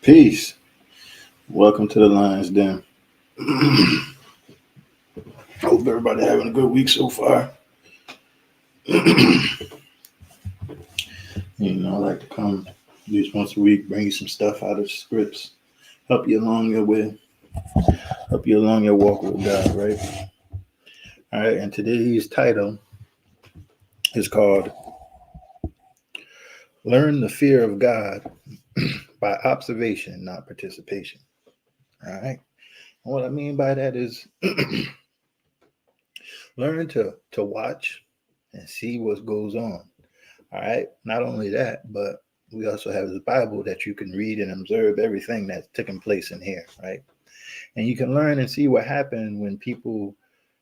Peace. Welcome to the Lions Den. Hope everybody having a good week so far. I like to come at least once a week, bring you some stuff out of scripts, help you along your way, help you along your walk with God, right? All right, and today's title is called Learn the Fear of God by Observation, Not Participation. All right. And what I mean by that is learn to watch and see what goes on. All right. Not only that, but we also have the Bible that you can read and observe everything that's taking place in here, right? And you can learn and see what happened when people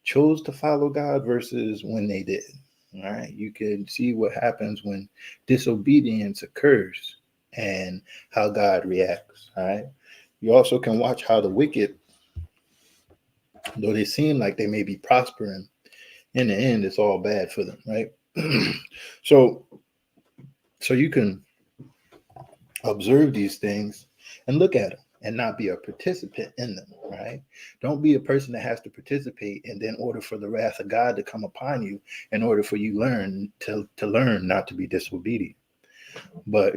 chose to follow God versus when they did. All right. You can see what happens when disobedience occurs and how God reacts. All right. You also can watch how the wicked, though they seem like they may be prospering, in the end, it's all bad for them, right? so you can observe these things and look at them and not be a participant in them, right? Don't be a person that has to participate and then order for the wrath of God to come upon you in order for you to learn not to be disobedient. But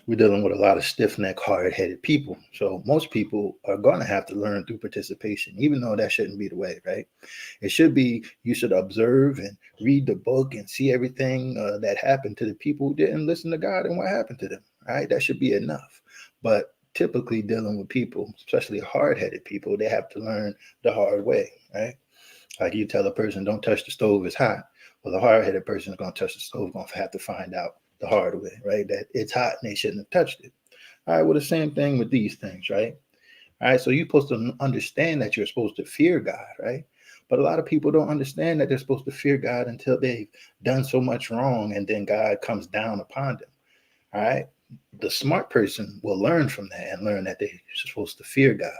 we're dealing with a lot of stiff-necked, hard-headed people. So most people are going to have to learn through participation, even though that shouldn't be the way, right? It should be, you should observe and read the book and see everything that happened to the people who didn't listen to God and what happened to them, right? That should be enough. But typically dealing with people, especially hard-headed people, they have to learn the hard way, right? Like you tell a person, don't touch the stove, it's hot. Well, the hard-headed person is going to touch the stove, going to have to find out the hard way, right? That it's hot and they shouldn't have touched it. All right, well, the same thing with these things, right? All right, so you're supposed to understand that you're supposed to fear God, right? But a lot of people don't understand that they're supposed to fear God until they've done so much wrong and then God comes down upon them. All right. The smart person will learn from that and learn that they're supposed to fear God.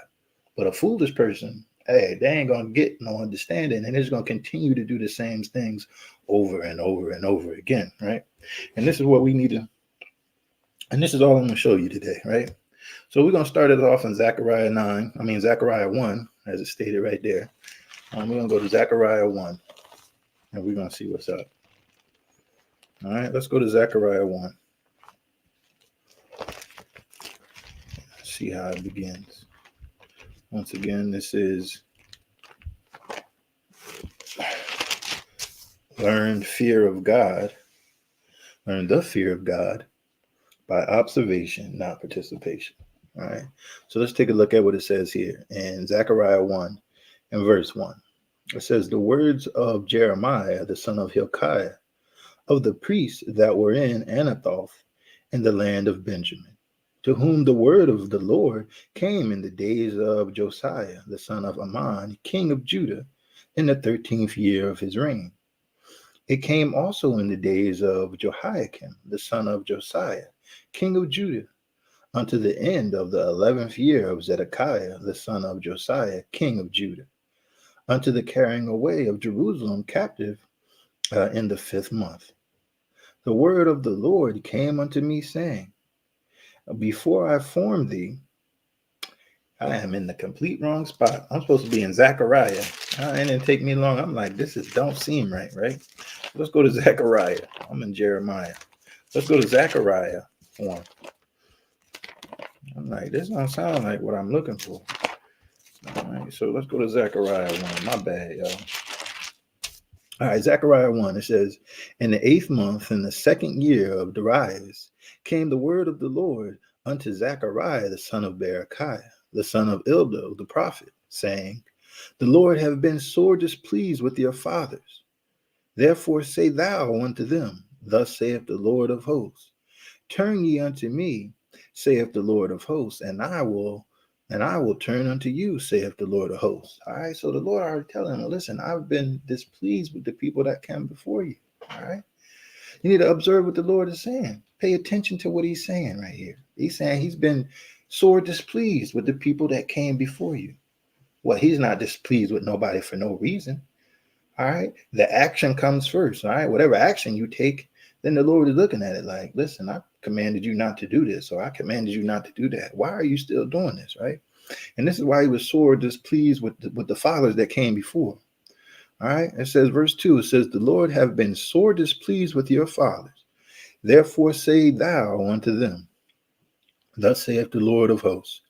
But a foolish person, hey, they ain't going to get no understanding and they're just going to continue to do the same things over and over and over again, right? And this is what we need to, and this is all I'm going to show you today, right? So we're going to start it off in Zechariah 1, as it stated right there. We're going to go to Zechariah 1, and we're going to see what's up. All right, let's go to Zechariah 1. See how it begins. Once again, this is learn the fear of God by observation, not participation. All right, so let's take a look at what it says here in Zechariah 1 and verse 1. It says, the words of Jeremiah, the son of Hilkiah, of the priests that were in Anathoth in the land of Benjamin, to whom the word of the Lord came in the days of Josiah, the son of Ammon, king of Judah, in the 13th year of his reign. It came also in the days of Jehoiakim, the son of Josiah, king of Judah, unto the end of the 11th year of Zedekiah, the son of Josiah, king of Judah, unto the carrying away of Jerusalem captive in the 5th month. The word of the Lord came unto me, saying, before I formed thee, I am in the complete wrong spot. I'm supposed to be in Zechariah. It didn't take me long. I'm like, this don't seem right, right? Let's go to Zechariah. I'm in Jeremiah. Let's go to Zechariah 1. I'm like, this don't sound like what I'm looking for. All right, so let's go to Zechariah 1. My bad, y'all. All right, Zechariah 1, it says, in the 8th month, in the 2nd year of Darius, came the word of the Lord unto Zechariah, the son of Berechiah, the son of Iddo, the prophet, saying, the Lord have been sore displeased with your fathers. Therefore say thou unto them, thus saith the Lord of hosts, turn ye unto me, saith the Lord of hosts, and I will turn unto you, saith the Lord of hosts. All right, so the Lord already telling him, listen, I've been displeased with the people that came before you. All right. You need to observe what the Lord is saying. Pay attention to what he's saying right here. He's saying he's been sore displeased with the people that came before you. Well, he's not displeased with nobody for no reason. All right. The action comes first. All right. Whatever action you take, then the Lord is looking at it like, listen, I commanded you not to do this, or I commanded you not to do that. Why are you still doing this? Right. And this is why he was sore displeased with the fathers that came before. All right. It says, verse 2, it says, the Lord have been sore displeased with your fathers. Therefore say thou unto them, thus saith the Lord of hosts,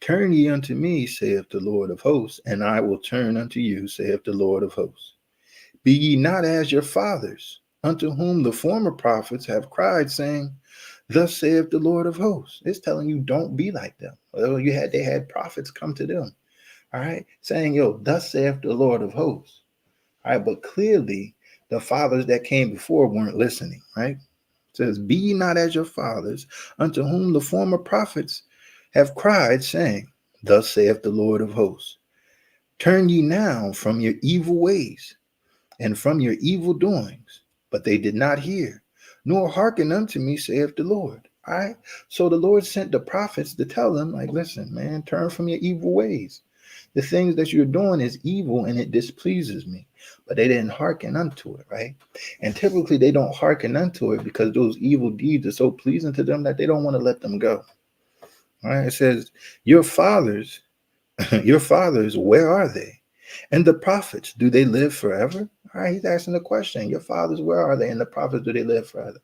turn ye unto me, saith the Lord of hosts, and I will turn unto you, saith the Lord of hosts. Be ye not as your fathers, unto whom the former prophets have cried, saying, thus saith the Lord of hosts. It's telling you don't be like them. Well, they had prophets come to them, all right, saying, yo, thus saith the Lord of hosts. All right, but clearly the fathers that came before weren't listening, right? It says, be ye not as your fathers, unto whom the former prophets have cried, saying, thus saith the Lord of hosts. Turn ye now from your evil ways and from your evil doings. But they did not hear, nor hearken unto me, saith the Lord. All right. So the Lord sent the prophets to tell them, like, listen, man, turn from your evil ways. The things that you're doing is evil and it displeases me. But they didn't hearken unto it, right? And typically they don't hearken unto it because those evil deeds are so pleasing to them that they don't want to let them go. All right. It says, your fathers, where are they? And the prophets, do they live forever? All right, he's asking the question. Your fathers, where are they? And the prophets, do they live forever?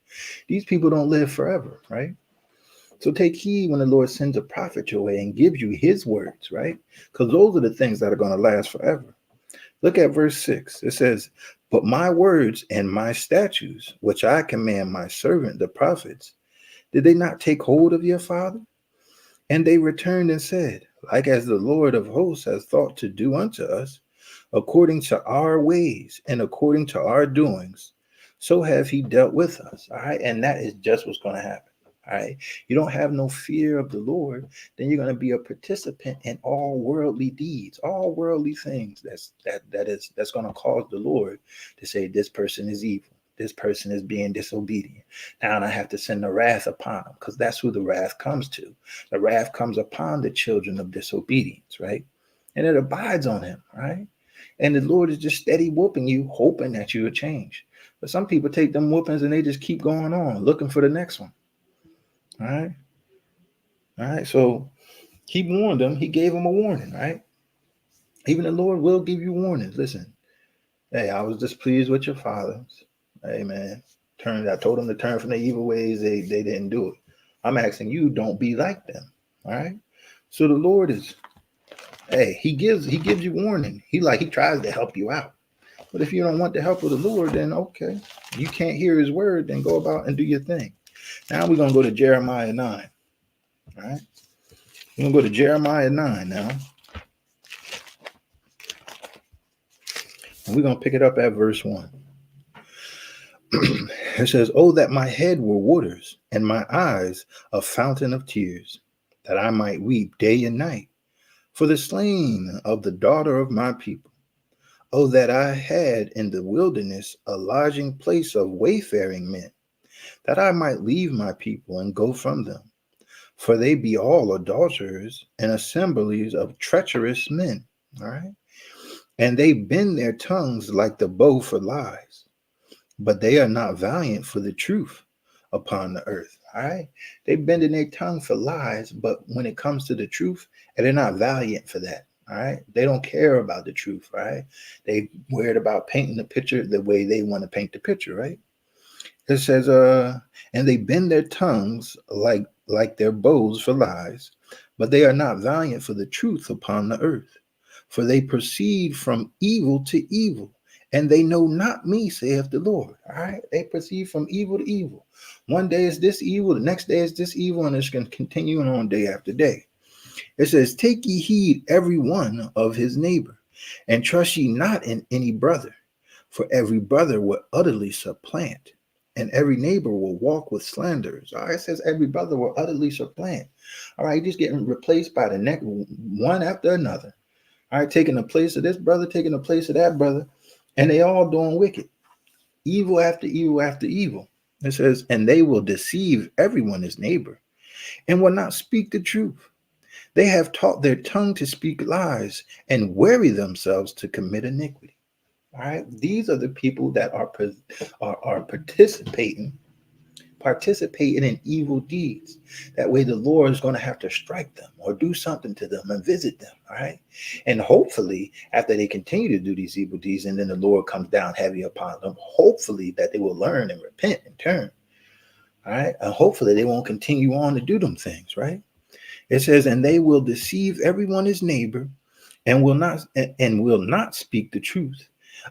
These people don't live forever, right? So take heed when the Lord sends a prophet your way and gives you his words, right? Because those are the things that are going to last forever. Look at verse 6. It says, but my words and my statutes, which I command my servant, the prophets, did they not take hold of your father? And they returned and said, like as the Lord of hosts has thought to do unto us, according to our ways and according to our doings, so have he dealt with us. All right. And that is just what's going to happen. All right. You don't have no fear of the Lord, then you're going to be a participant in all worldly deeds, all worldly things that's going to cause the Lord to say this person is evil. This person is being disobedient. Now I have to send the wrath upon them, because that's who the wrath comes to. The wrath comes upon the children of disobedience, right? And it abides on him, right? And the Lord is just steady whooping you, hoping that you will change. But some people take them whoopings and they just keep going on, looking for the next one. All right. All right. So he warned them. He gave them a warning, right? Even the Lord will give you warnings. Listen, hey, I was displeased with your fathers. Hey, man, I told them to turn from their evil ways. They didn't do it. I'm asking you, don't be like them. All right. So the Lord is, hey, he gives you warning. He tries to help you out. But if you don't want the help of the Lord, then okay. You can't hear his word, then go about and do your thing. Now we're going to go to Jeremiah 9. All right. We're going to go to Jeremiah 9 now. And we're going to pick it up at verse 1. It says, oh, that my head were waters and my eyes a fountain of tears, that I might weep day and night for the slain of the daughter of my people. Oh, that I had in the wilderness a lodging place of wayfaring men, that I might leave my people and go from them. For they be all adulterers and assemblies of treacherous men. All right. And they bend their tongues like the bow for lies, but they are not valiant for the truth upon the earth. All right. They bending their tongue for lies, but when it comes to the truth, they're not valiant for that. All right. They don't care about the truth. Right. They worried about painting the picture the way they want to paint the picture. Right. It says, and they bend their tongues like their bows for lies, but they are not valiant for the truth upon the earth. For they proceed from evil to evil, and they know not me, saith the Lord. All right. They proceed from evil to evil. One day is this evil, the next day is this evil, and it's going to continue on day after day. It says, take ye heed every one of his neighbor, and trust ye not in any brother, for every brother will utterly supplant, and every neighbor will walk with slanderers. All right, it says every brother will utterly supplant. All right, just getting replaced by the next one after another. All right, taking the place of this brother, taking the place of that brother, and they all doing wicked. Evil after evil after evil. It says, and they will deceive everyone his neighbor and will not speak the truth. They have taught their tongue to speak lies and weary themselves to commit iniquity. All right. These are the people that are participating in evil deeds. That way, the Lord is going to have to strike them or do something to them and visit them. All right. And hopefully, after they continue to do these evil deeds and then the Lord comes down heavy upon them, hopefully that they will learn and repent and turn. All right. And hopefully they won't continue on to do them things. Right. It says, and they will deceive everyone his neighbor and will not speak the truth.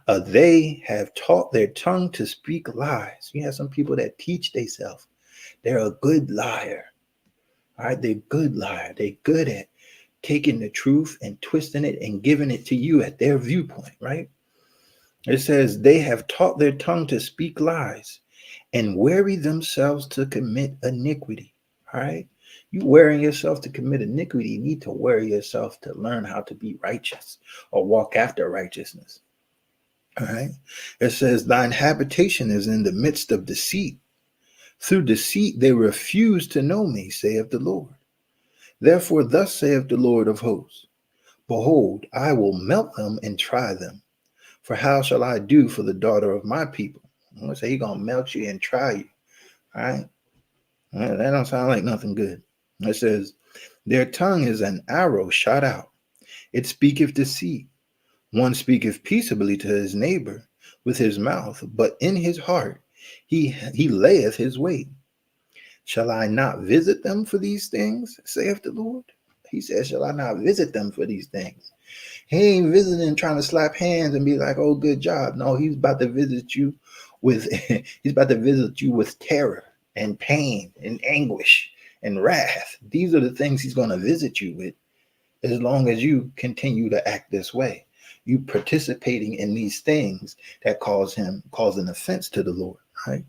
They have taught their tongue to speak lies. You have some people that teach themselves. They're a good liar. All right, they're good liar. They're good at taking the truth and twisting it and giving it to you at their viewpoint, right? It says they have taught their tongue to speak lies and weary themselves to commit iniquity. All right. You wearing yourself to commit iniquity, you need to wear yourself to learn how to be righteous or walk after righteousness. All right. It says, thine habitation is in the midst of deceit. Through deceit they refuse to know me, saith the Lord. Therefore, thus saith the Lord of hosts, behold, I will melt them and try them. For how shall I do for the daughter of my people? I'm going to say he's going to melt you and try you. All right. That don't sound like nothing good. It says, their tongue is an arrow shot out. It speaketh deceit. One speaketh peaceably to his neighbor with his mouth, but in his heart he layeth his wait. Shall I not visit them for these things, saith the Lord? He says, shall I not visit them for these things? He ain't visiting trying to slap hands and be like, oh, good job. No, he's about to visit you with terror and pain and anguish and wrath. These are the things he's going to visit you with as long as you continue to act this way. You participating in these things that cause an offense to the Lord, right?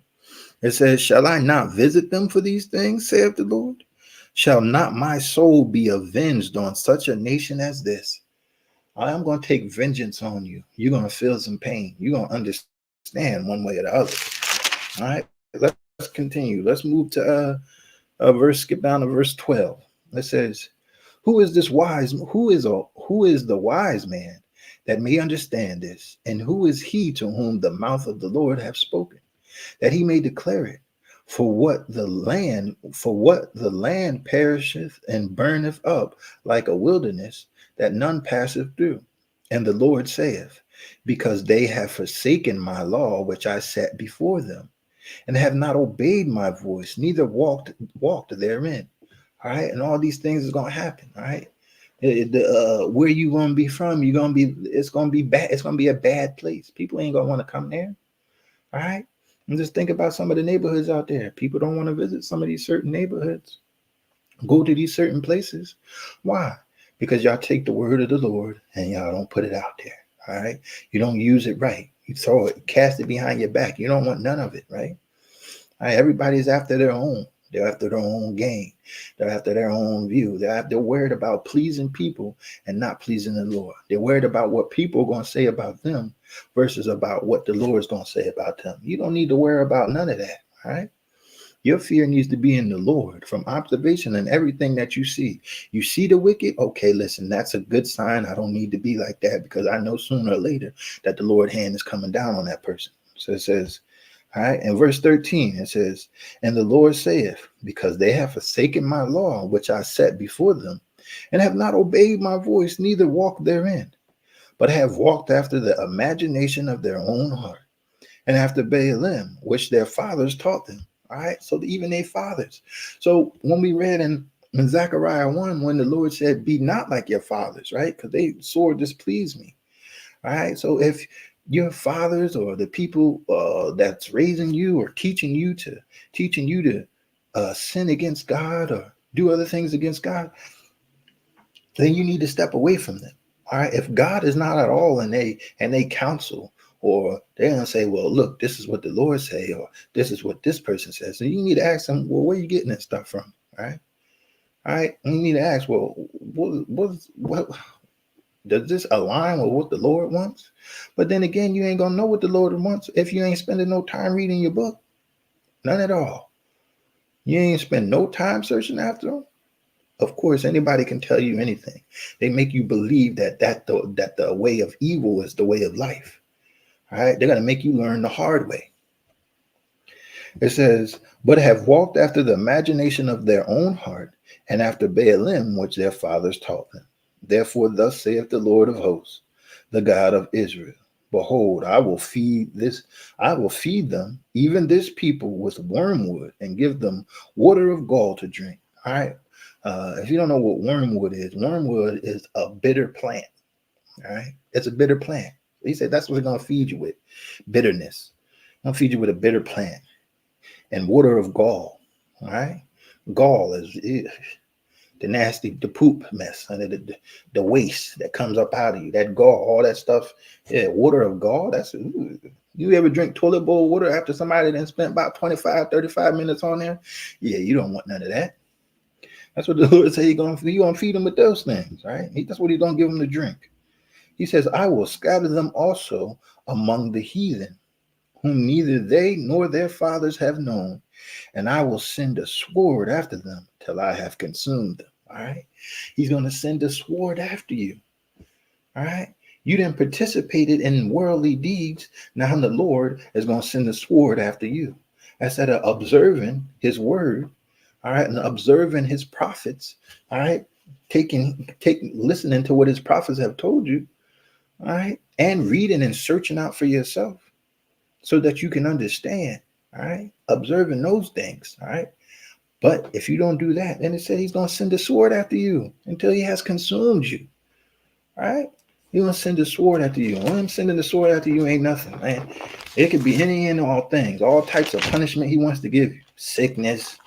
It says, shall I not visit them for these things, saith the Lord? Shall not my soul be avenged on such a nation as this? I'm going to take vengeance on you. You're going to feel some pain. You're going to understand one way or the other. All right, let's continue. Let's move to skip down to verse 12. It says, who is the wise man that may understand this? And who is he to whom the mouth of the Lord hath spoken, that he may declare it? For what the land perisheth and burneth up like a wilderness, that none passeth through. And the Lord saith, because they have forsaken my law which I set before them, and have not obeyed my voice, neither walked therein. All right, and all these things is gonna happen. All right, where you gonna be from? It's gonna be bad. It's gonna be a bad place. People ain't gonna want to come there. All right, and just think about some of the neighborhoods out there. People don't want to visit some of these certain neighborhoods. Go to these certain places. Why? Because y'all take the word of the Lord and y'all don't put it out there. All right, you don't use it right. You throw it, cast it behind your back. You don't want none of it, right? All right, everybody's after their own. They're after their own gain. They're after their own view. They're worried about pleasing people and not pleasing the Lord. They're worried about what people are going to say about them versus about what the Lord is going to say about them. You don't need to worry about none of that. All right. Your fear needs to be in the Lord from observation and everything that you see. You see the wicked? Okay, listen, that's a good sign. I don't need to be like that because I know sooner or later that the Lord's hand is coming down on that person. So it says, all right, in verse 13, it says, and the Lord saith, because they have forsaken my law, which I set before them, and have not obeyed my voice, neither walked therein, but have walked after the imagination of their own heart, and after Baalim, which their fathers taught them. All right, so even their fathers. So when we read in Zechariah 1, when the Lord said, be not like your fathers, right? Because they sore displeased me. All right, so if your fathers or the people that's raising you or teaching you to sin against God or do other things against God, then you need to step away from them. All right, if God is not at all in they counsel, or they're gonna say, well, look, this is what the Lord say, or this is what this person says. So you need to ask them, well, where are you getting that stuff from? All right. You need to ask, well, what does this align with what the Lord wants? But then again, you ain't gonna know what the Lord wants if you ain't spending no time reading your book. None at all. You ain't spend no time searching after them. Of course, anybody can tell you anything. They make you believe that the way of evil is the way of life. All right, they're gonna make you learn the hard way. It says, but have walked after the imagination of their own heart, and after Baalim, which their fathers taught them. Therefore, thus saith the Lord of hosts, the God of Israel. Behold, I will feed them, even this people, with wormwood, and give them water of gall to drink. All right. If you don't know what wormwood is a bitter plant. All right. It's a bitter plant. He said that's what they're going to feed you with. Bitterness. I'm going to feed you with a bitter plant and water of gall. All right. Gall is the poop mess, and the waste that comes up out of you, that gall, all that stuff. Yeah, water of gall. You ever drink toilet bowl water after somebody then spent about 25, 35 minutes on there? Yeah, you don't want none of that. That's what the Lord said. You're going to feed them with those things, right? That's what he's going to give them to drink. He says, I will scatter them also among the heathen, whom neither they nor their fathers have known, and I will send a sword after them till I have consumed them. All right. He's going to send a sword after you. All right. You didn't participated in worldly deeds. Now the Lord is going to send a sword after you. Instead of observing his word, all right, and observing his prophets, all right, listening to what his prophets have told you, all right, and reading and searching out for yourself so that you can understand, all right, observing those things, all right. But if you don't do that, then it said he's going to send a sword after you until he has consumed you, all right. He's going to send a sword after you. When I'm sending the sword after you ain't nothing, man. It could be any and all things, all types of punishment he wants to give you, sickness.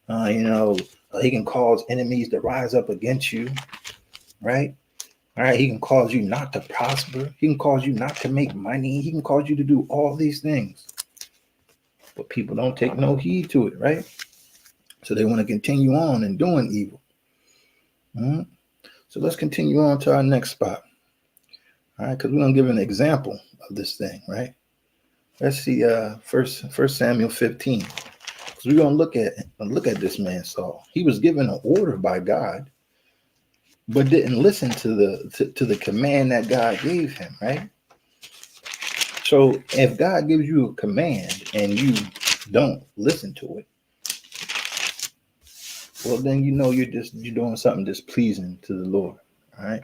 He can cause enemies to rise up against you, right? All right, he can cause you not to prosper. He can cause you not to make money. He can cause you to do all these things. But people don't take no heed to it, right? So they want to continue on and doing evil. Mm-hmm. So let's continue on to our next spot. All right, because we're going to give an example of this thing, right? Let's see First Samuel 15. We're going to look at this man Saul. He was given an order by God, but didn't listen to the command that God gave him, right? So if God gives you a command and you don't listen to it, well, then you're doing something displeasing to the Lord, all right?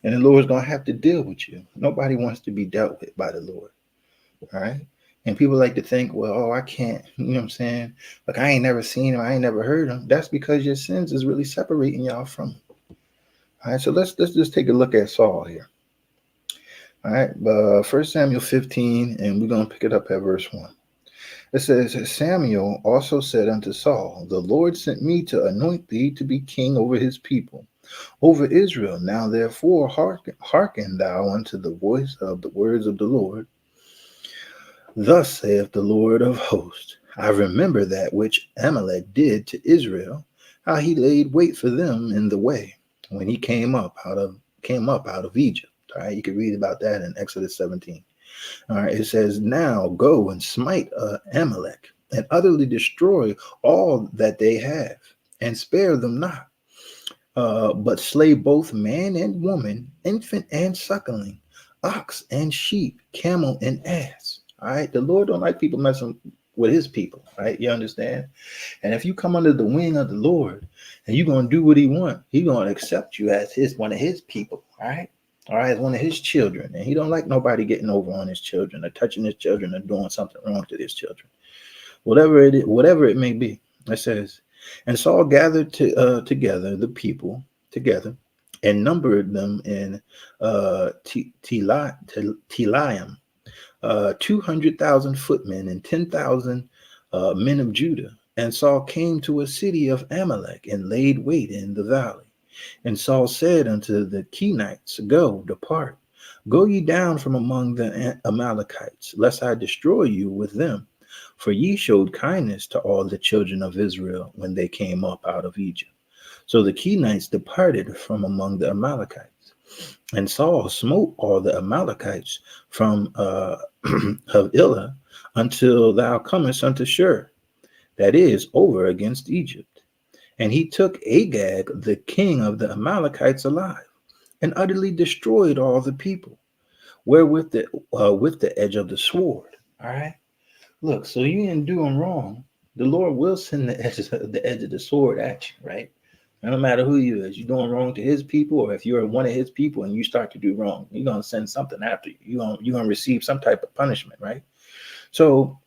And the Lord's going to have to deal with you. Nobody wants to be dealt with by the Lord, all right? And people like to think, well, I can't, you know what I'm saying? Like, I ain't never seen him. I ain't never heard him. That's because your sins is really separating y'all from him. All right, so let's just take a look at Saul here. All right, 1 Samuel 15, and we're going to pick it up at verse 1. It says, Samuel also said unto Saul, the Lord sent me to anoint thee to be king over his people, over Israel. Now therefore hearken thou unto the voice of the words of the Lord. Thus saith the Lord of hosts, I remember that which Amalek did to Israel, how he laid wait for them in the way when he came up out of Egypt. All right, you can read about that in Exodus 17. All right, it says, now go and smite Amalek and utterly destroy all that they have, and spare them not, but slay both man and woman, infant and suckling, ox and sheep, camel and ass. All right, the Lord don't like people messing with his people, right? You understand? And if you come under the wing of the Lord and you're going to do what he wants, he's going to accept you as one of his people, all right? All right, as one of his children. And he don't like nobody getting over on his children or touching his children or doing something wrong to his children. Whatever it may be. It says, and Saul gathered together the people together and numbered them in Telaim, 200,000 footmen and 10,000 men of Judah. And Saul came to a city of Amalek and laid wait in the valley. And Saul said unto the Kenites, depart, go ye down from among the Amalekites, lest I destroy you with them. For ye showed kindness to all the children of Israel when they came up out of Egypt. So the Kenites departed from among the Amalekites. And Saul smote all the Amalekites from Havilah until thou comest unto Shur, that is over against Egypt. And he took Agag, the king of the Amalekites, alive, and utterly destroyed all the people, wherewith with the edge of the sword. All right. Look, so you ain't doing wrong. The Lord will send the edge of the sword at you, right? No matter who you is, you're doing wrong to his people, or if you're one of his people and you start to do wrong, you're gonna send something after you. You're gonna receive some type of punishment, right? So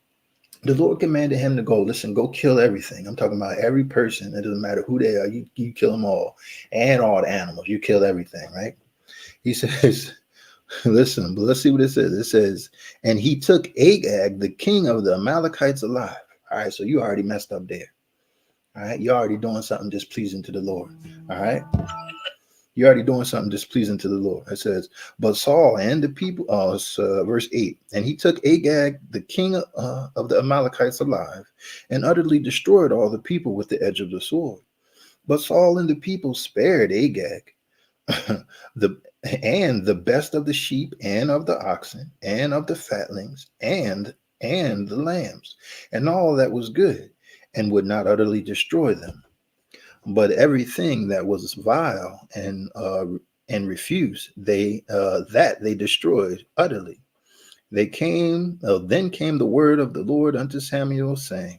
the Lord commanded him to go, listen, go kill everything. I'm talking about every person. It doesn't matter who they are. You kill them all, and all the animals. You kill everything, right? He says, listen, but let's see what it says. It says, and he took Agag, the king of the Amalekites, alive. All right, so you already messed up there. All right, you're already doing something displeasing to the Lord. All right, you're already doing something displeasing to the Lord. It says, but Saul and the people, verse 8, and he took Agag, the king of the Amalekites, alive, and utterly destroyed all the people with the edge of the sword. But Saul and the people spared Agag, the best of the sheep and of the oxen and of the fatlings and the lambs and all that was good, and would not utterly destroy them. But everything that was vile and refuse they destroyed utterly. Then came the word of the Lord unto Samuel, saying,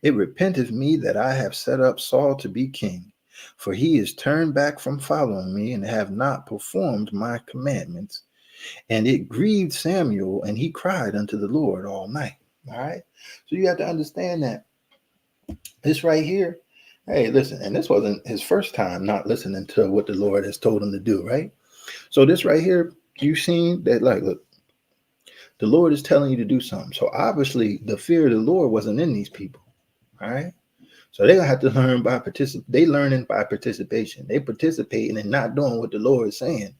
It repenteth me that I have set up Saul to be king, for he is turned back from following me, and have not performed my commandments. And it grieved Samuel, and he cried unto the Lord all night. All right. So you have to understand that this right here, hey, listen, and this wasn't his first time not listening to what the Lord has told him to do, right? So this right here, you've seen that, like, look, the Lord is telling you to do something. So obviously the fear of the Lord wasn't in these people. All right. So they're gonna have to learn by They learning by participation. They participating and not doing what the Lord is saying,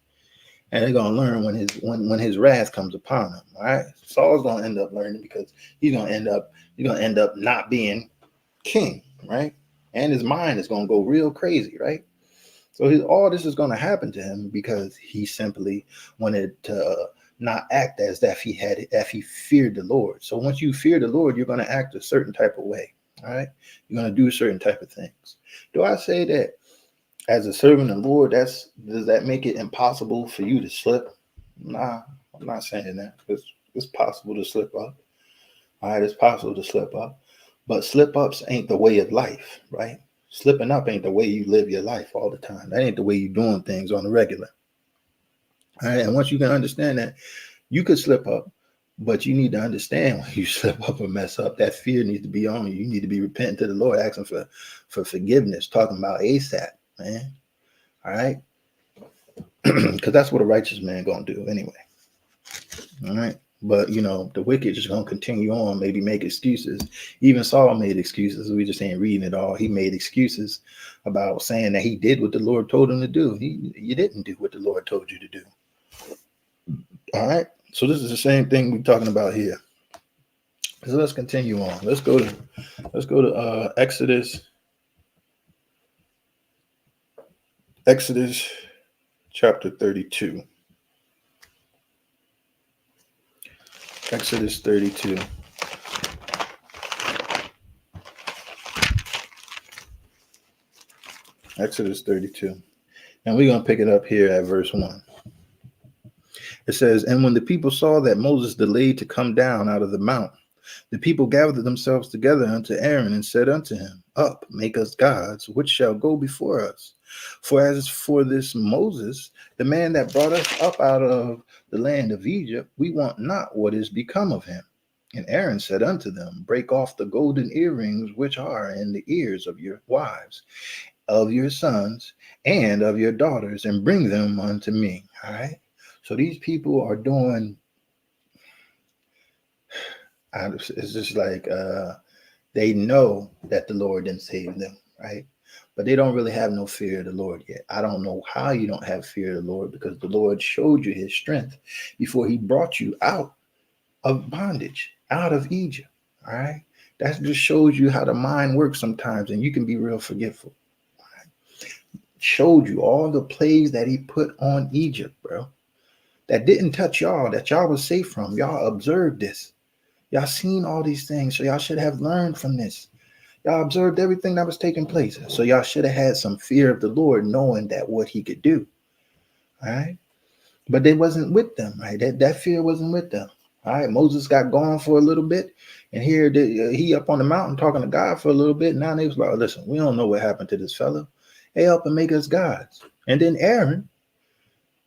and they're gonna learn when his wrath comes upon them. All right, Saul's gonna end up learning because he's gonna end up not being king, right? And his mind is gonna go real crazy, right? So all this is gonna happen to him because he simply wanted to not act as if he feared the Lord. So once you fear the Lord, you're gonna act a certain type of way. All right, you're gonna do certain type of things. Do I say that as a servant of the Lord, does that make it impossible for you to slip? Nah, I'm not saying that. It's possible to slip up. All right, it's possible to slip up, but slip ups ain't the way of life, right? Slipping up ain't the way you live your life all the time. That ain't the way you're doing things on the regular. All right, and once you can understand that, you could slip up, but you need to understand when you slip up or mess up, that fear needs to be on you. You need to be repenting to the Lord, asking for forgiveness, talking about ASAP, man. All right, because that's what a righteous man gonna do anyway. All right, but the wicked just gonna continue on, maybe make excuses. Even Saul made excuses. We just ain't reading it all. He made excuses about saying that he did what the Lord told him to do. You didn't do what the Lord told you to do. All right. So this is the same thing we're talking about here. So let's continue on. Let's go to Exodus chapter 32. Exodus 32. Exodus 32. And we're going to pick it up here at verse 1. It says, And when the people saw that Moses delayed to come down out of the mount, the people gathered themselves together unto Aaron and said unto him, Up, make us gods, which shall go before us. For as for this Moses, the man that brought us up out of the land of Egypt, we want not what is become of him. And Aaron said unto them, Break off the golden earrings which are in the ears of your wives, of your sons, and of your daughters, and bring them unto me. All right. So these people are doing, it's just like they know that the Lord didn't save them, right? But they don't really have no fear of the Lord yet. I don't know how you don't have fear of the Lord, because the Lord showed you his strength before he brought you out of bondage, out of Egypt, all right? That just shows you how the mind works sometimes, and you can be real forgetful. Right? Showed you all the plagues that he put on Egypt, bro, that didn't touch y'all, that y'all was safe from. Y'all observed this. Y'all seen all these things, so y'all should have learned from this. Y'all observed everything that was taking place. So y'all should have had some fear of the Lord, knowing that what he could do. All right. But they wasn't with them, right? That fear wasn't with them. All right. Moses got gone for a little bit. And here he up on the mountain talking to God for a little bit. Now they was like, listen, we don't know what happened to this fellow. They help and make us gods. And then Aaron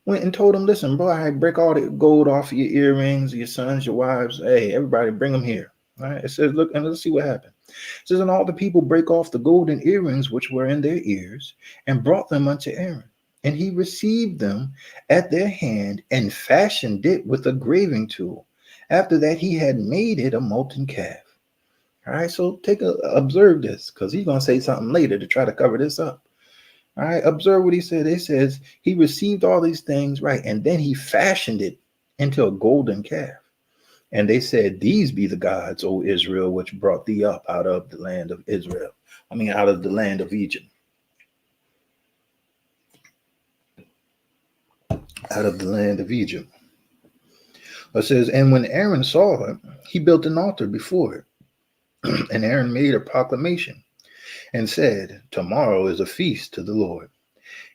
went and told him, listen, bro, I break all the gold off of your earrings, your sons, your wives. Hey, everybody bring them here. All right. It says, look, and let's see what happened. It says, and all the people break off the golden earrings which were in their ears and brought them unto Aaron. And he received them at their hand and fashioned it with a graving tool. After that, he had made it a molten calf. All right, so observe this, because he's going to say something later to try to cover this up. All right, observe what he said. It says he received all these things, right, and then he fashioned it into a golden calf. And they said, these be the gods, O Israel, which brought thee up out of the land of Israel. Out of the land of Egypt. Out of the land of Egypt. It says, and when Aaron saw it, he built an altar before it. And Aaron made a proclamation and said, tomorrow is a feast to the Lord.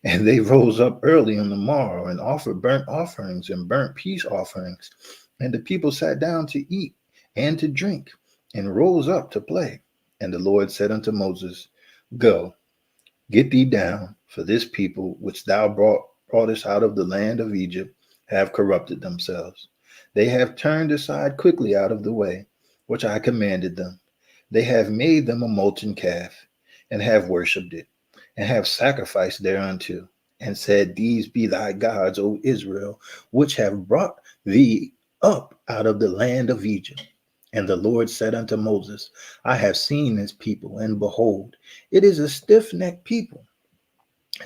And they rose up early on the morrow and offered burnt offerings and burnt peace offerings. And the people sat down to eat and to drink and rose up to play. And the Lord said unto Moses, go, get thee down, for this people which thou broughtest out of the land of Egypt have corrupted themselves. They have turned aside quickly out of the way which I commanded them. They have made them a molten calf, and have worshipped it, and have sacrificed thereunto, and said, these be thy gods, O Israel, which have brought thee up out of the land of Egypt. And the Lord said unto Moses, I have seen this people, and behold, it is a stiff-necked people.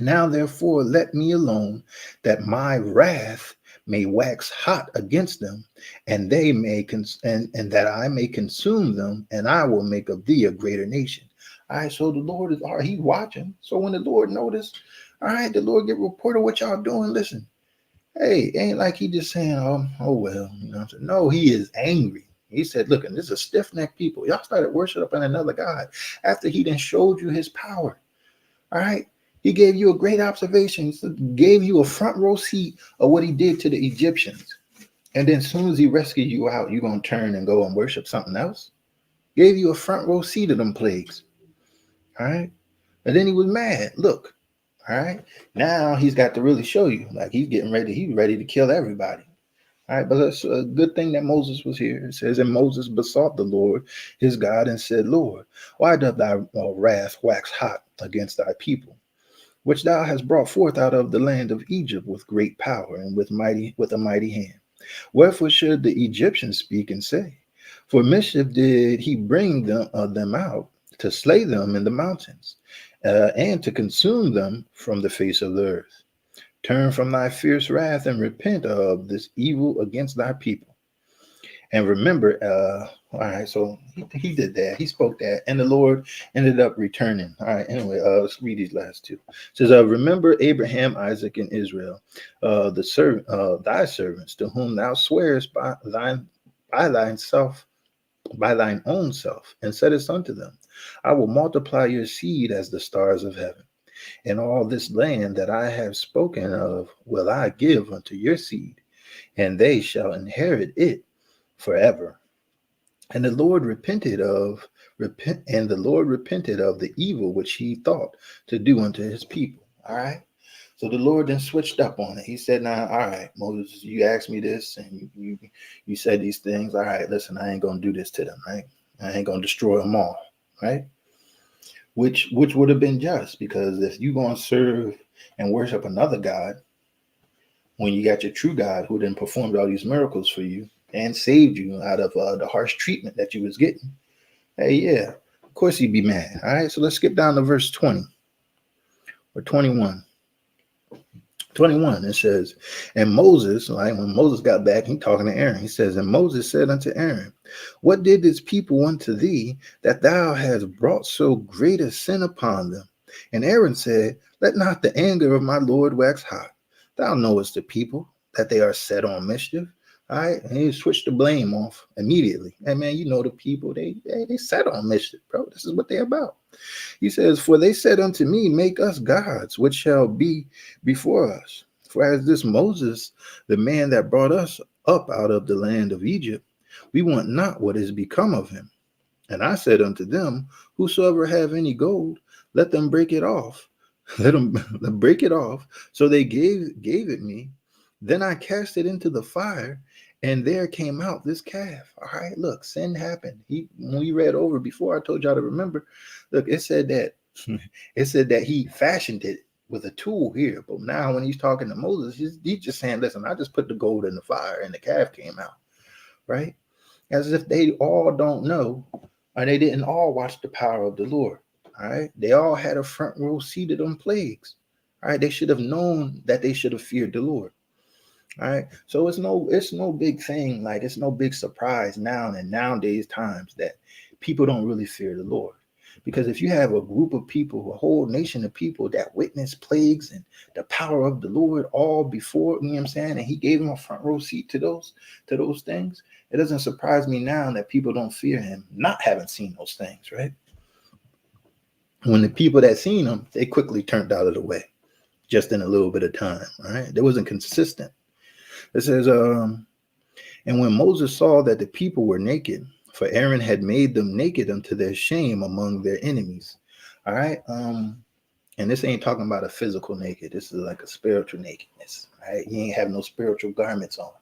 Now therefore let me alone, that my wrath may wax hot against them, and they may and that I may consume them, and I will make of thee a greater nation. All right, so the Lord is he's watching. So when the Lord noticed, all right, the Lord get report of what y'all doing. Listen, hey, ain't like he just saying, oh well, you know what I'm saying? No, he is angry. He said, look, and this is a stiff-necked people. Y'all started worshiping another God after he done showed you his power. All right. He gave you a great observation. He gave you a front row seat of what he did to the Egyptians. And then as soon as he rescued you out, you're going to turn and go and worship something else. Gave you a front row seat of them plagues. All right. And then he was mad. Look. All right. Now he's got to really show you. Like he's getting ready. He's ready to kill everybody. All right. But it's a good thing that Moses was here. It says, and Moses besought the Lord his God and said, Lord, why doth thy wrath wax hot against thy people, which thou hast brought forth out of the land of Egypt with great power and with a mighty hand? Wherefore should the Egyptians speak and say, for mischief did he bring them out to slay them in the mountains, and to consume them from the face of the earth. Turn from thy fierce wrath and repent of this evil against thy people. And remember, all right, so he did that. He spoke that, and the Lord ended up returning. All right, anyway, let's read these last two. It says, remember Abraham, Isaac, and Israel, thy servants, to whom thou swearest by thine own self, and saidst unto them, I will multiply your seed as the stars of heaven. And all this land that I have spoken of will I give unto your seed, and they shall inherit it forever. And the Lord repented of the evil which he thought to do unto his people. All right. So the Lord then switched up on it. He said, now, all right, Moses, you asked me this and you said these things. All right, listen, I ain't going to do this to them, right? I ain't going to destroy them all, right? Which would have been just, because if you're going to serve and worship another God, when you got your true God who then performed all these miracles for you and saved you out of the harsh treatment that you was getting, hey, yeah, of course he'd be mad. All right, so let's skip down to verse 20 or 21. 21, it says, and Moses, like when Moses got back, he talking to Aaron. He says, and Moses said unto Aaron, what did this people unto thee, that thou hast brought so great a sin upon them? And Aaron said, let not the anger of my Lord wax hot. Thou knowest the people, that they are set on mischief. All right, and he switched the blame off immediately. And man, you know the people they set on mission, bro. This is what they're about. He says, "For they said unto me, make us gods, which shall be before us. For as this Moses, the man that brought us up out of the land of Egypt, we want not what is become of him. And I said unto them, whosoever have any gold, let them break it off. Let them break it off. So they gave it me. Then I cast it into the fire, and there came out this calf." All right, look, sin happened. When we read over before, I told y'all to remember. Look, it said that he fashioned it with a tool here. But now when he's talking to Moses, he's just saying, listen, I just put the gold in the fire and the calf came out. Right? As if they all don't know, or they didn't all watch the power of the Lord. All right. They all had a front row seated on plagues. All right. They should have known that they should have feared the Lord. All right. So it's no big thing. Like it's no big surprise now and in nowadays times that people don't really fear the Lord. Because if you have a group of people, a whole nation of people that witness plagues and the power of the Lord all before, you know what I'm saying, and he gave them a front row seat to those things, it doesn't surprise me now that people don't fear him, not having seen those things, right? When the people that seen him, they quickly turned out of the way, just in a little bit of time, all right? They wasn't consistent. It says, and when Moses saw that the people were naked, for Aaron had made them naked unto their shame among their enemies. All right. And this ain't talking about a physical naked. This is like a spiritual nakedness. Right? You ain't have no spiritual garments on.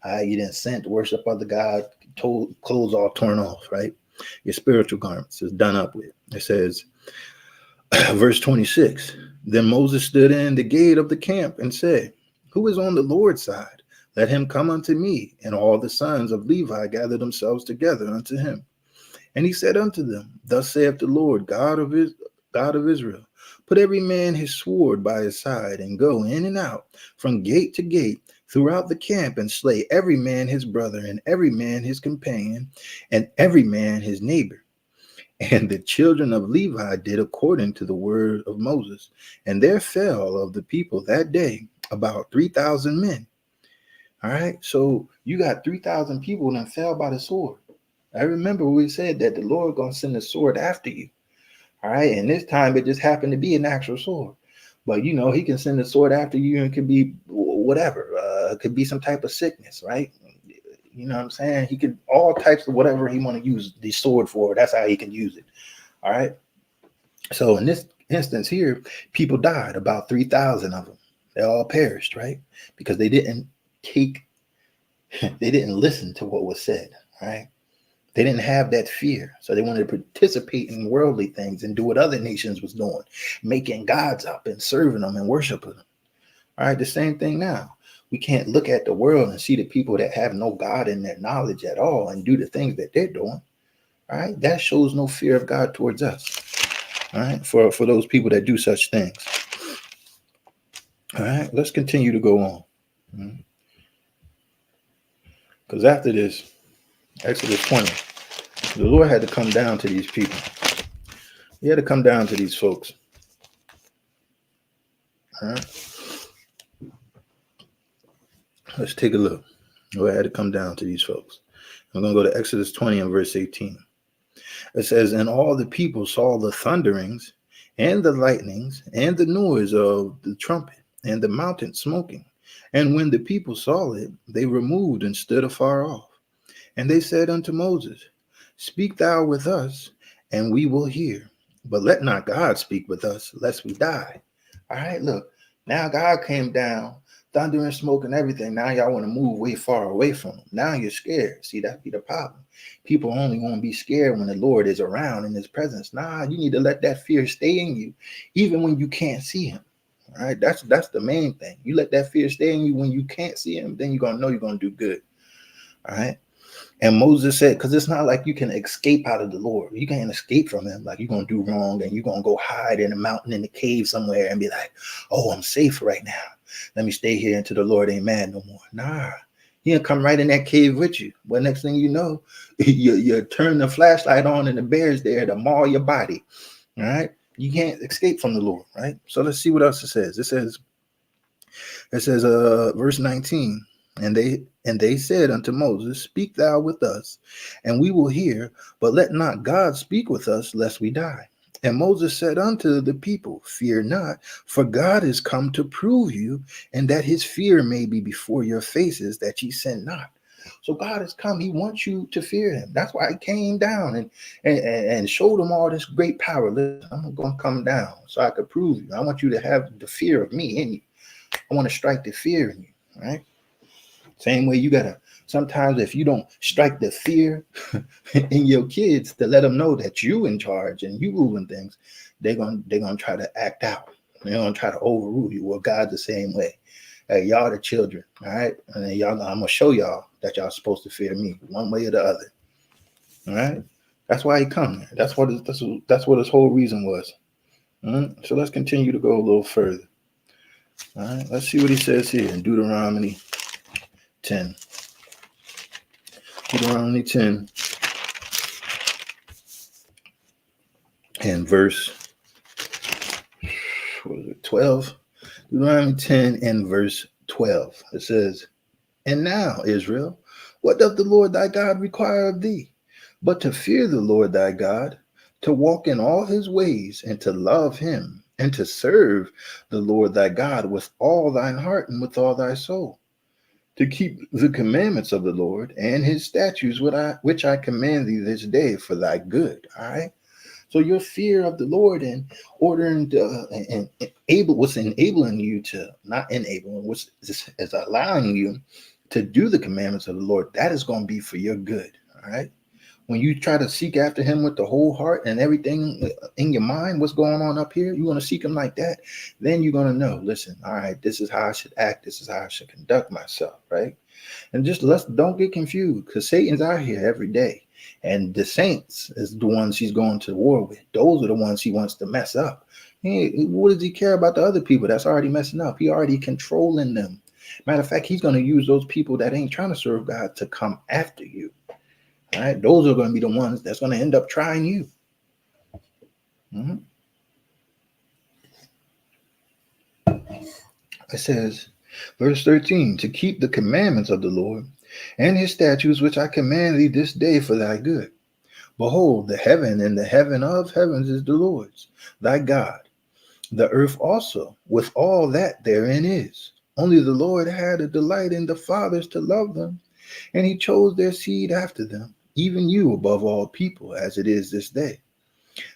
All right. You didn't sin to worship other God, clothes all torn off, right? Your spiritual garments is done up with. It says, verse 26, then Moses stood in the gate of the camp and said, who is on the Lord's side? Let him come unto me. And all the sons of Levi gathered themselves together unto him. And he said unto them, thus saith the Lord, God of Israel, put every man his sword by his side, and go in and out from gate to gate throughout the camp, and slay every man his brother, and every man his companion, and every man his neighbor. And the children of Levi did according to the word of Moses. And there fell of the people that day about 3,000 men. All right, so you got 3,000 people that fell by the sword. I remember we said that the Lord gonna send a sword after you. All right, and this time it just happened to be an actual sword. But you know, he can send a sword after you, and it could be whatever. It could be some type of sickness, right? You know what I'm saying? He could all types of whatever he want to use the sword for. That's how he can use it. All right. So in this instance here, people died, about 3,000 of them. They all perished, right? Because they didn't listen to what was said, right? They didn't have that fear. So they wanted to participate in worldly things and do what other nations was doing, making gods up and serving them and worshiping them. All right, the same thing now. We can't look at the world and see the people that have no God in their knowledge at all and do the things that they're doing. All right, that shows no fear of God towards us. All right, for those people that do such things. All right, let's continue to go on. Because after this, Exodus 20, the Lord had to come down to these people. He had to come down to these folks. All right. Let's take a look. The Lord had to come down to these folks. I'm going to go to Exodus 20 and verse 18. It says, and all the people saw the thunderings and the lightnings and the noise of the trumpet and the mountain smoking. And when the people saw it, they removed and stood afar off. And they said unto Moses, speak thou with us, and we will hear. But let not God speak with us, lest we die. All right, look. Now God came down, thunder and smoke and everything. Now y'all want to move way far away from him. Now you're scared. See, that'd be the problem. People only want to be scared when the Lord is around in his presence. Nah, you need to let that fear stay in you, even when you can't see him. All right, that's the main thing. You let that fear stay in you when you can't see him, then you're going to know you're going to do good. All right. And Moses said, because it's not like you can escape out of the Lord. You can't escape from him. Like you're going to do wrong and you're going to go hide in a mountain, in the cave somewhere and be like, oh, I'm safe right now. Let me stay here until the Lord ain't mad no more. Nah, he'll come right in that cave with you. But next thing you know, you turn the flashlight on and the bear's there to maul your body. All right. You can't escape from the Lord. Right. So let's see what else it says. It says, verse 19, and And they said unto Moses, Speak thou with us, and we will hear, but let not God speak with us, lest we die. And Moses said unto the people, Fear not, for God is come to prove you, and that his fear may be before your faces, that ye sin not. So God has come. He wants you to fear him. That's why he came down and showed them all this great power. Listen, I'm going to come down so I could prove you. I want you to have the fear of me in you. I want to strike the fear in you, right? Same way you got to, sometimes if you don't strike the fear in your kids to let them know that you in charge and you ruling things, they're gonna try to act out. They're gonna try to overrule you. Well, God's the same way. Hey, y'all the children, all right? And then I'm gonna show y'all that y'all supposed to fear me one way or the other. All right. That's why he come. That's what his whole reason was. So let's continue to go a little further. All right. Let's see what he says here in Deuteronomy 10. Deuteronomy 10 and verse 12. Deuteronomy 10 and verse 12. It says, And now, Israel, what doth the Lord thy God require of thee? But to fear the Lord thy God, to walk in all his ways, and to love him, and to serve the Lord thy God with all thine heart and with all thy soul, to keep the commandments of the Lord and his statutes which I command thee this day for thy good. All right. So your fear of the Lord and ordering and what's enabling you to, not enabling, what's is allowing you to do the commandments of the Lord, that is going to be for your good. All right. When you try to seek after him with the whole heart and everything in your mind, what's going on up here, you want to seek him like that, then you're going to know, listen, all right, this is how I should act. This is how I should conduct myself, right? And just don't get confused, because Satan's out here every day. And the saints is the ones he's going to war with. Those are the ones he wants to mess up. What does he care about the other people that's already messing up? He already controlling them. Matter of fact, he's going to use those people that ain't trying to serve God to come after you. All right, those are going to be the ones that's going to end up trying you. It says, verse 13, to keep the commandments of the Lord and his statutes, which I command thee this day for thy good. Behold, the heaven and the heaven of heavens is the Lord's, thy God. The earth also, with all that therein is. Only the Lord had a delight in the fathers to love them, and he chose their seed after them, even you above all people, as it is this day.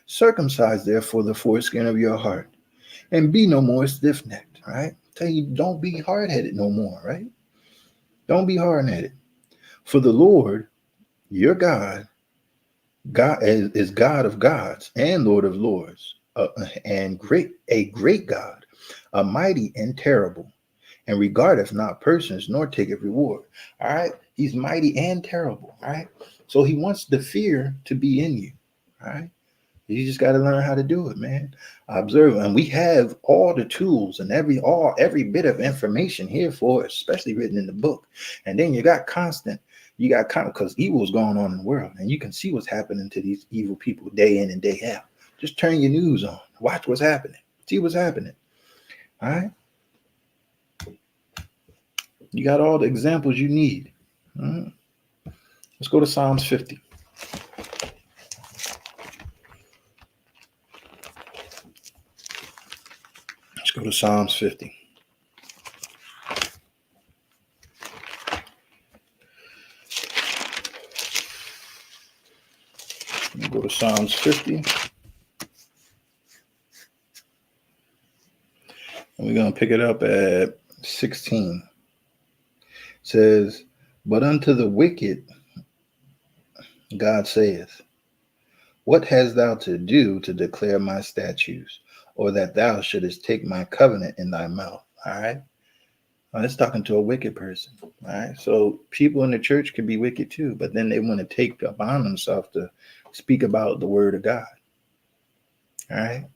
Circumcise therefore the foreskin of your heart, and be no more stiff-necked, right? Tell you, don't be hard-headed no more, right? Don't be hard-headed. For the Lord, your God is God of gods and Lord of lords, and a great God, a mighty and terrible, and regardeth not persons, nor taketh reward. All right, he's mighty and terrible. All right, so he wants the fear to be in you. All right, you just got to learn how to do it, man. Observe, and we have all the tools and every bit of information here for it, especially written in the book. And then you got constant. You got because evil is going on in the world, and you can see what's happening to these evil people day in and day out. Just turn your news on, watch what's happening, see what's happening. All right, you got all the examples you need. Right. Let's go to Psalms 50. Let's go to Psalms 50. Go to Psalms 50. And we're going to pick it up at 16. It says, But unto the wicked, God saith, What hast thou to do to declare my statutes, or that thou shouldest take my covenant in thy mouth? All right. It's talking to a wicked person. All right. So people in the church can be wicked too, but then they want to take upon themselves to speak about the word of God. All right.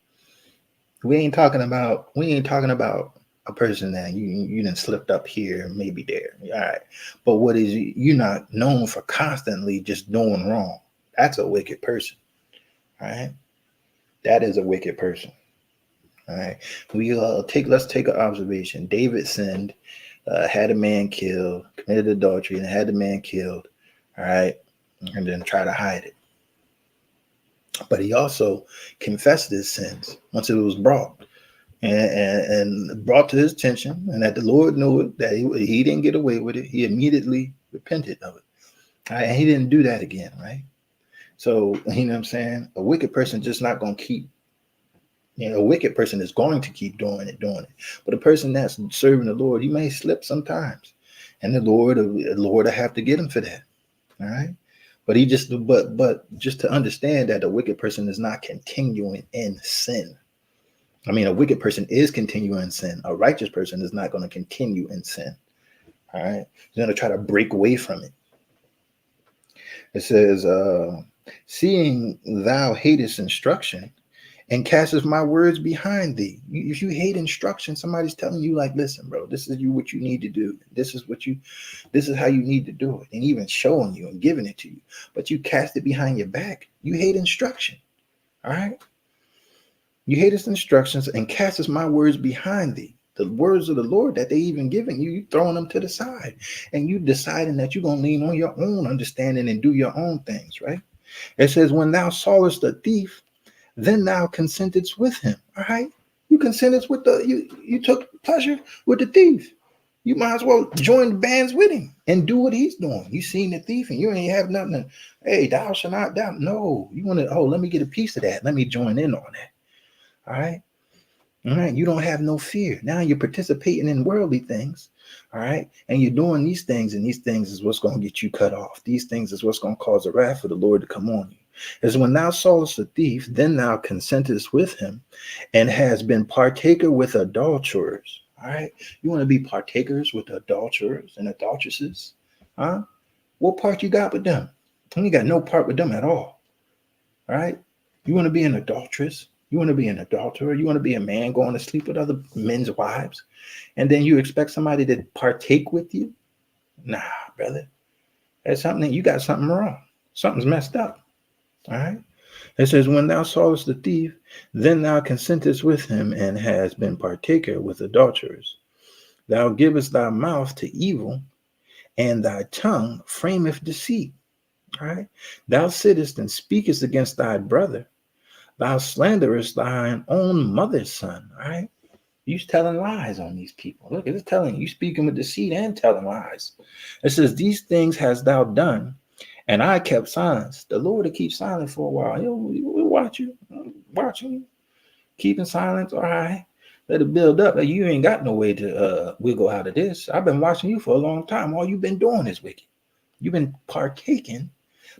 We ain't talking about a person that you done slipped up here, maybe there. All right. But what is you're not known for constantly just doing wrong. That's a wicked person. All right. That is a wicked person. All right. Let's take an observation. David sinned had a man killed, committed adultery, and had the man killed. All right, and then try to hide it. But he also confessed his sins once it was brought and brought to his attention, and that the Lord knew it, that he didn't get away with it. He immediately repented of it. All right, and he didn't do that again, right? So, you know what I'm saying? A wicked person just not going to keep, a wicked person is going to keep doing it. But a person that's serving the Lord, he may slip sometimes. And the Lord will have to get him for that. All right. But just to understand that a wicked person is not continuing in sin. I mean, a wicked person is continuing in sin. A righteous person is not going to continue in sin. All right. He's going to try to break away from it. It says, seeing thou hatest instruction and casteth my words behind thee. If you hate instruction, somebody's telling you, like, listen, bro, this is what you need to do. This is how you need to do it. And even showing you and giving it to you. But you cast it behind your back. You hate instruction. All right. You hatest instructions and casteth my words behind thee. The words of the Lord that they even giving you, you throwing them to the side. And you deciding that you're going to lean on your own understanding and do your own things, right? It says, when thou sawest a thief, then thou consentedst with him. All right. You consented with you took pleasure with the thief. You might as well join the bands with him and do what he's doing. You seen the thief and you ain't have nothing to, hey, thou shalt not doubt. No, you want to, let me get a piece of that. Let me join in on that. All right. All right. You don't have no fear. Now you're participating in worldly things. All right. And you're doing these things, and these things is what's going to get you cut off. These things is what's going to cause the wrath of the Lord to come on you. Is when thou sawest a thief, then thou consentest with him, and has been partaker with adulterers. All right. You want to be partakers with adulterers and adulteresses? Huh? What part you got with them? You got no part with them at all. All right. You want to be an adulteress? You want to be an adulterer? You want to be a man going to sleep with other men's wives? And then you expect somebody to partake with you? Nah, brother. That's something, you got something wrong. Something's messed up. All right. It says, when thou sawest the thief, then thou consentest with him, and has been partaker with adulterers. Thou givest thy mouth to evil, and thy tongue frameth deceit. All right. Thou sittest and speakest against thy brother. Thou slanderest thine own mother's son. All right. You're telling lies on these people. Look, it's telling you, speaking with deceit and telling lies. It says, these things hast thou done, and I kept silence. The Lord will keep silent for a while. We'll watch you, keeping silence. All right, let it build up. You ain't got no way to wiggle out of this. I've been watching you for a long time. All you've been doing is wicked. You've been participating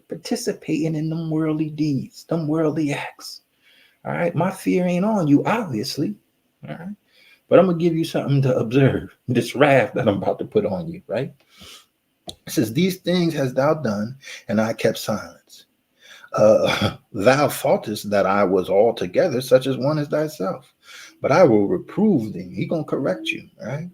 in them worldly deeds, them worldly acts. All right, my fear ain't on you, obviously. All right, but I'm gonna give you something to observe. This wrath that I'm about to put on you, right? It says, these things hast thou done, and I kept silence. Thou faultest that I was altogether such as one as thyself. But I will reprove thee. He gonna correct you, right?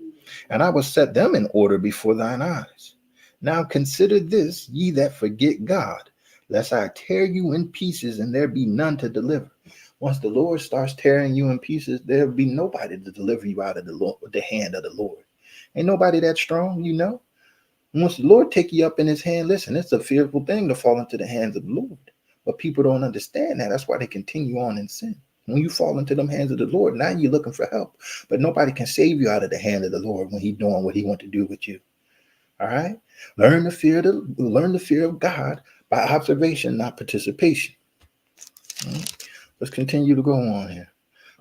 And I will set them in order before thine eyes. Now consider this, ye that forget God, lest I tear you in pieces, and there be none to deliver. Once the Lord starts tearing you in pieces, there'll be nobody to deliver you out of the hand of the Lord. Ain't nobody that strong, you know. Once the Lord take you up in his hand, listen, it's a fearful thing to fall into the hands of the Lord. But people don't understand that. That's why they continue on in sin. When you fall into them hands of the Lord, now you're looking for help. But nobody can save you out of the hand of the Lord when he's doing what he wants to do with you. All right? Learn the fear of God by observation, not participation. Let's continue to go on here.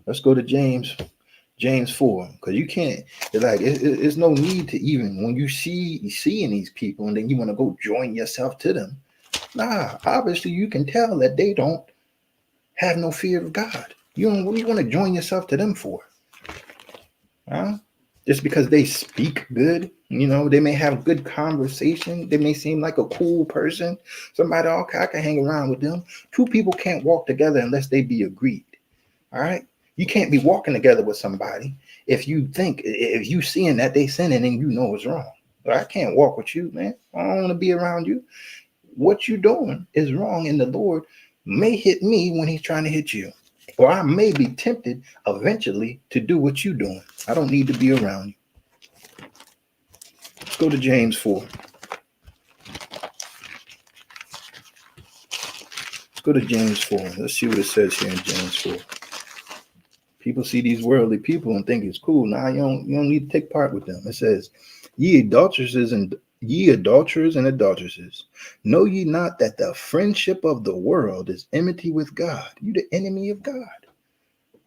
Let's go to James 4, because you can't, it's no need to, even when you seeing these people and then you want to go join yourself to them. Nah, obviously you can tell that they don't have no fear of God. What do you want to join yourself to them for? Huh? Just because they speak good, they may have good conversation. They may seem like a cool person. Somebody, okay, I can hang around with them. Two people can't walk together unless they be agreed. All right? You can't be walking together with somebody if you seeing that they sinning and you know it's wrong. I can't walk with you, man. I don't want to be around you. What you doing is wrong, and the Lord may hit me when he's trying to hit you. Or I may be tempted eventually to do what you're doing. I don't need to be around you. Let's go to James 4. Let's go to James 4. Let's see what it says here in James 4. People see these worldly people and think it's cool. Nah, you don't need to take part with them. It says, ye adulteresses and adulteresses, know ye not that the friendship of the world is enmity with God? You the enemy of God.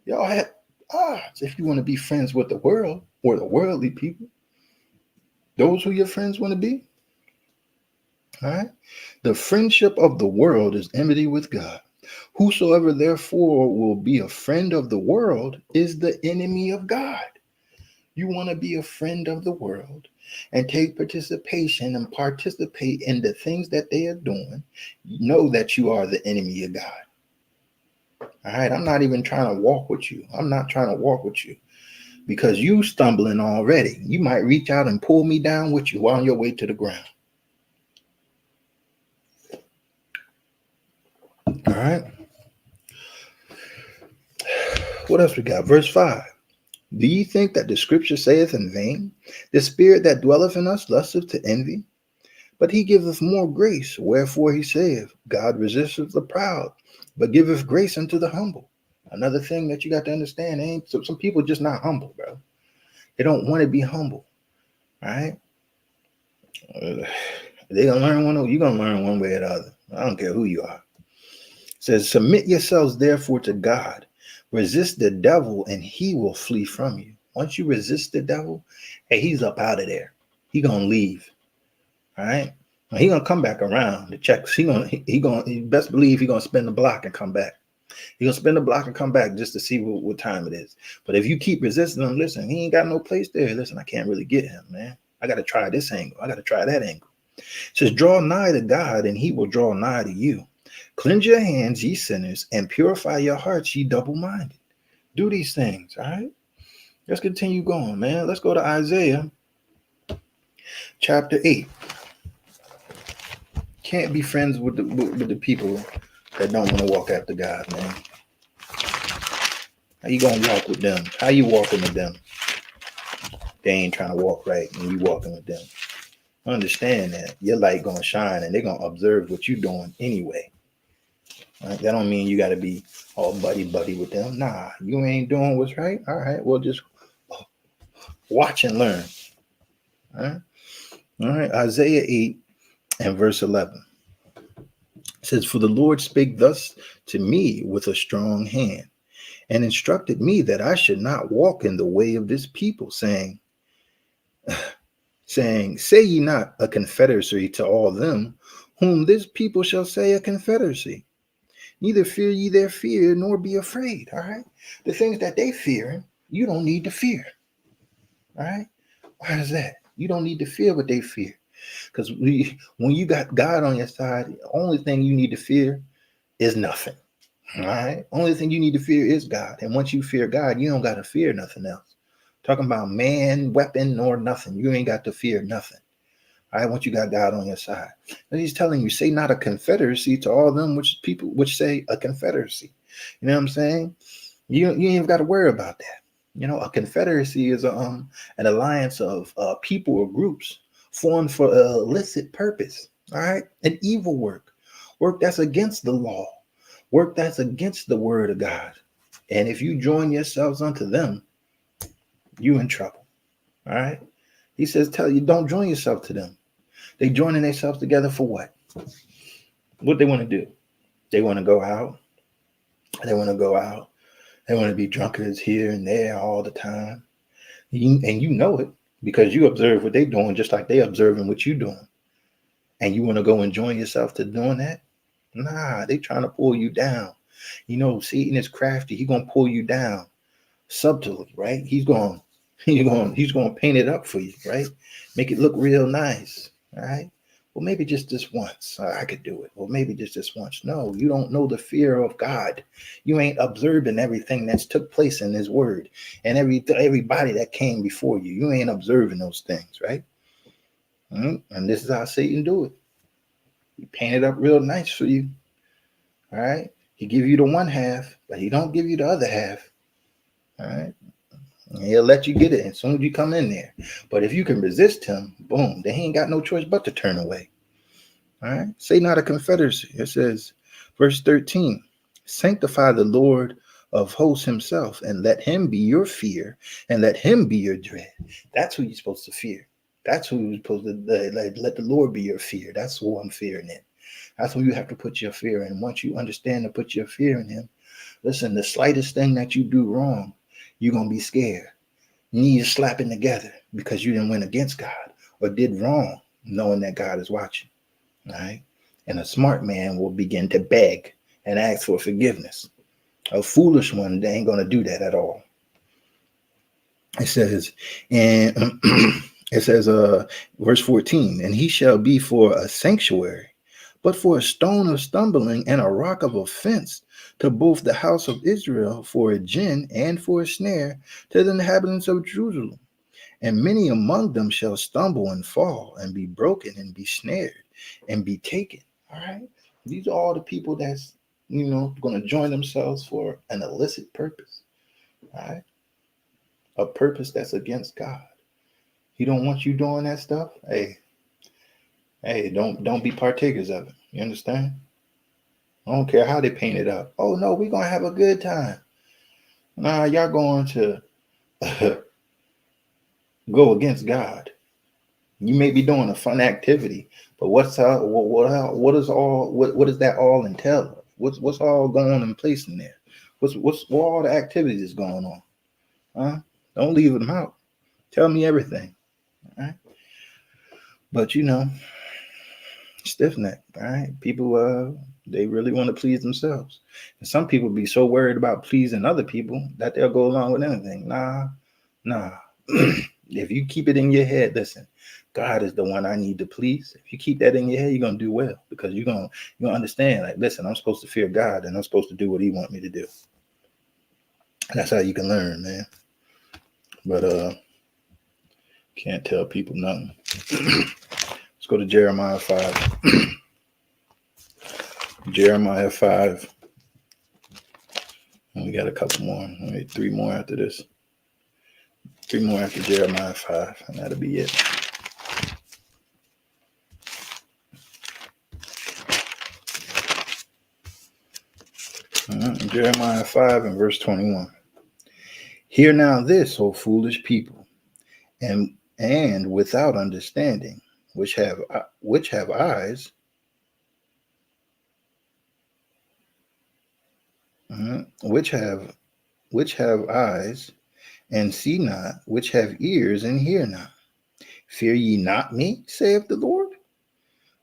Y'all have odds if you want to be friends with the world or the worldly people. Those who your friends want to be. All right. The friendship of the world is enmity with God. Whosoever therefore will be a friend of the world is the enemy of God. You want to be a friend of the world and take participation and participate in the things that they are doing, know that you are the enemy of God. All right. I'm not even trying to walk with you. I'm not trying to walk with you because you stumbling already. You might reach out and pull me down with you on your way to the ground. All right. What else we got? Verse 5. Do ye think that the scripture saith in vain, the spirit that dwelleth in us lusteth to envy? But he giveth more grace. Wherefore he saith, God resisteth the proud, but giveth grace unto the humble. Another thing that you got to understand, ain't some people just not humble, bro. They don't want to be humble. All right. They gonna learn one, you're gonna learn one way or the other. I don't care who you are. It says, submit yourselves therefore to God. Resist the devil and he will flee from you. Once you resist the devil, hey, he's up out of there. He gonna leave. All right. He gonna come back around to check. He best believe he gonna spin the block and come back. He gonna spin the block and come back just to see what time it is. But if you keep resisting him, listen, he ain't got no place there. Listen, I can't really get him, man. I gotta try this angle. I gotta try that angle. It says, draw nigh to God, and he will draw nigh to you. Cleanse your hands, ye sinners, and purify your hearts, ye double-minded. Do these things, all right? Let's continue going, man. Let's go to Isaiah chapter 8. Can't be friends with the people that don't want to walk after God, man. How you gonna walk with them? How you walking with them? They ain't trying to walk right, and you walking with them. Understand that your light gonna shine, and they're gonna observe what you're doing anyway. Right? That don't mean you got to be all buddy with them. Nah, you ain't doing what's right. All right, well, just watch and learn. All right. Isaiah 8 and verse 11 says, for the Lord spake thus to me with a strong hand, and instructed me that I should not walk in the way of this people, saying, say ye not a confederacy to all them, whom this people shall say a confederacy. Neither fear ye their fear, nor be afraid. All right. The things that they fearing, you don't need to fear. All right. Why is that? You don't need to fear what they fear. Because when you got God on your side, the only thing you need to fear is nothing. All right. Only thing you need to fear is God. And once you fear God, you don't got to fear nothing else. Talking about man, weapon, or nothing. You ain't got to fear nothing. All right, once you got God on your side. And he's telling you, say not a confederacy to all them which say a confederacy. You know what I'm saying? You ain't even got to worry about that. You know, a confederacy is an alliance of people or groups formed for an illicit purpose. All right, an evil work that's against the law, work that's against the word of God. And if you join yourselves unto them, you in trouble. All right. He says, tell you, don't join yourself to them. They joining themselves together for what? What they want to do? They want to go out. They want to be drunkards here and there all the time. And you know it because you observe what they're doing just like they observing what you're doing. And you want to go and join yourself to doing that? Nah, they trying to pull you down. You know, Satan is crafty. He's going to pull you down subtly, right? He's going to paint it up for you, right? Make it look real nice, all right? Well, maybe just this once I could do it. Well, maybe just this once. No, you don't know the fear of God. You ain't observing everything that's took place in his word and everybody that came before you. You ain't observing those things, right? And this is how Satan do it. He paint it up real nice for you, all right? He give you the one half, but he don't give you the other half, all right? He'll let you get it as soon as you come in there. But if you can resist him, boom, then he ain't got no choice but to turn away. All right. Say not a confederacy. It says, verse 13, sanctify the Lord of hosts himself, and let him be your fear, and let him be your dread. That's who you're supposed to fear. That's who you're supposed to let the Lord be your fear. That's who I'm fearing in. That's who you have to put your fear in. Once you understand to put your fear in him, listen, the slightest thing that you do wrong, you're going to be scared. You need to slap it together because you didn't win against God or did wrong, knowing that God is watching. All right. And a smart man will begin to beg and ask for forgiveness. A foolish one, they ain't going to do that at all. It says, and it says, verse 14, and he shall be for a sanctuary, but for a stone of stumbling and a rock of offense to both the house of Israel, for a gin and for a snare to the inhabitants of Jerusalem. And many among them shall stumble and fall and be broken and be snared and be taken. All right. These are all the people that's, going to join themselves for an illicit purpose. All right. A purpose that's against God. He don't want you doing that stuff. Hey, don't be partakers of it. You understand? I don't care how they paint it up. Oh no, we're gonna have a good time. Nah, y'all going to go against God. You may be doing a fun activity, but what does that all entail? What's all going on in place in there? What all the activities going on? Huh? Don't leave them out. Tell me everything. All right? But stiff neck. All right, people they really want to please themselves, and some people be so worried about pleasing other people that they'll go along with anything. Nah. If you keep it in your head, listen, God is the one I need to please. If you keep that in your head, you're gonna do well, because you're gonna understand, like, listen, I'm supposed to fear God and I'm supposed to do what he wants me to do. And that's how you can learn, man. But can't tell people nothing. Let's go to Jeremiah 5. Jeremiah 5. And we got a couple more. Maybe 3 more after this. 3 more after Jeremiah 5, and that'll be it. Jeremiah 5 and verse 21. Hear now this, O foolish people, and without understanding, which have eyes, which have eyes, and see not, which have ears and hear not. Fear ye not me, saith the Lord?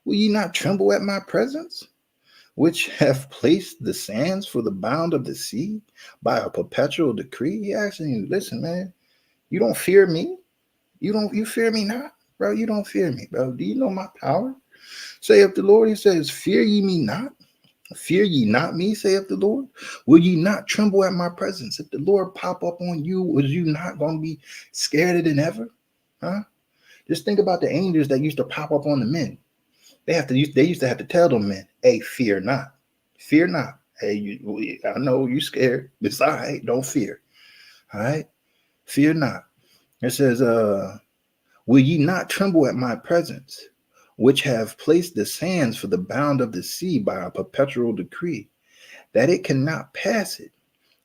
Will ye not tremble at my presence, which have placed the sands for the bound of the sea by a perpetual decree? He asking you, listen, man, you don't fear me? You fear me not? Bro, you don't fear me, bro. Do you know my power? Saith the Lord. He says, fear ye me not? Fear ye not me, saith the Lord? Will ye not tremble at my presence? If the Lord pop up on you, was you not going to be scared than ever? Huh? Just think about the angels that used to pop up on the men. They used to have to tell them men, hey, fear not. Fear not. Hey, I know you scared. It's all right. Don't fear. All right? Fear not. It says, will ye not tremble at my presence, which have placed the sands for the bound of the sea by a perpetual decree, that it cannot pass it?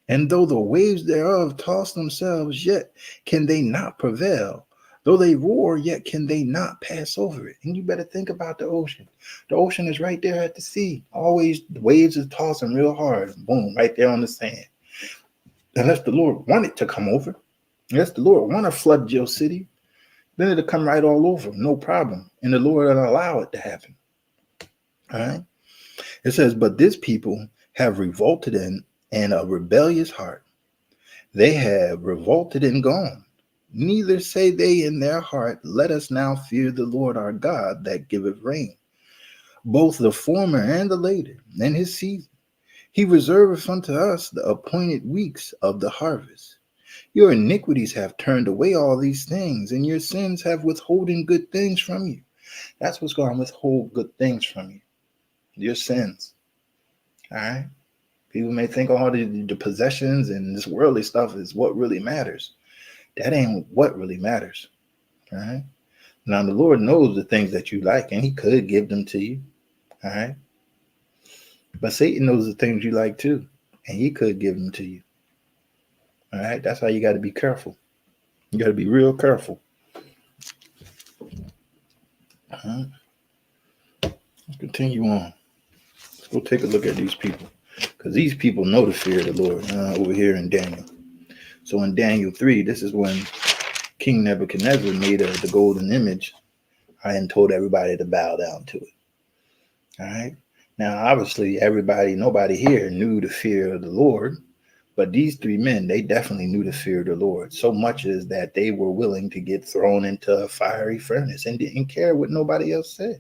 And though the waves thereof toss themselves, yet can they not prevail. Though they roar, yet can they not pass over it. And you better think about the ocean. The ocean is right there at the sea. Always the waves are tossing real hard. Boom, right there on the sand. Unless the Lord wanted to come over. Unless the Lord want to flood your city, then it'll come right all over, no problem. And the Lord will allow it to happen. All right. It says, but this people have revolted in a rebellious heart. They have revolted and gone. Neither say they in their heart, let us now fear the Lord our God that giveth rain, both the former and the later, in his season. He reserveth unto us the appointed weeks of the harvest. Your iniquities have turned away all these things, and your sins have withholden good things from you. That's what's going to withhold good things from you. Your sins. All right? People may think all the possessions and this worldly stuff is what really matters. That ain't what really matters. All right. Now the Lord knows the things that you like, and He could give them to you. All right. But Satan knows the things you like too, and he could give them to you. All right. That's how you got to be careful. You got to be real careful. All right. Let's continue on. Let's go take a look at these people, because these people know the fear of the Lord over here in Daniel. So in Daniel 3, this is when King Nebuchadnezzar made the golden image and told everybody to bow down to it. All right. Now, obviously, nobody here knew the fear of the Lord, but these three men, they definitely knew the fear of the Lord. So much as that they were willing to get thrown into a fiery furnace and didn't care what nobody else said.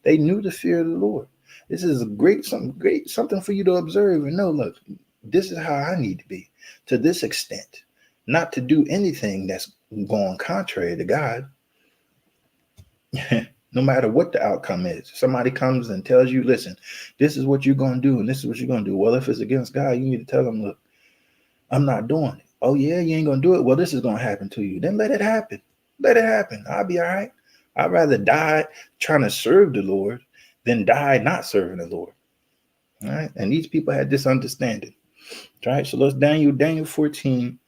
They knew the fear of the Lord. This is something for you to observe and know. Look, this is how I need to be to this extent, not to do anything that's going contrary to God. No matter what the outcome is. Somebody comes and tells you, listen, this is what you're going to do, and this is what you're going to do. Well, if it's against God, you need to tell them, look, I'm not doing it. Oh, yeah, you ain't going to do it? Well, this is going to happen to you. Then let it happen. Let it happen. I'll be all right. I'd rather die trying to serve the Lord than die not serving the Lord. All right? And these people had this understanding. All right? So let's Daniel 14,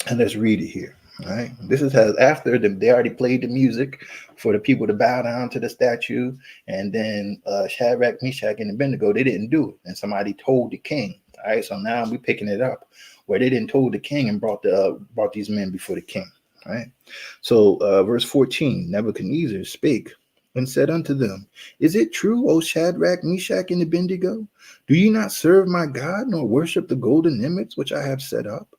and let's read it here. All right. This is after they already played the music for the people to bow down to the statue, and then Shadrach, Meshach, and Abednego, they didn't do it, and somebody told the king. All right. So now we're picking it up where they didn't told the king and brought these men before the king. All right. So verse 14, Nebuchadnezzar spake and said unto them, Is it true, O Shadrach, Meshach, and Abednego? Do ye not serve my God, nor worship the golden image which I have set up?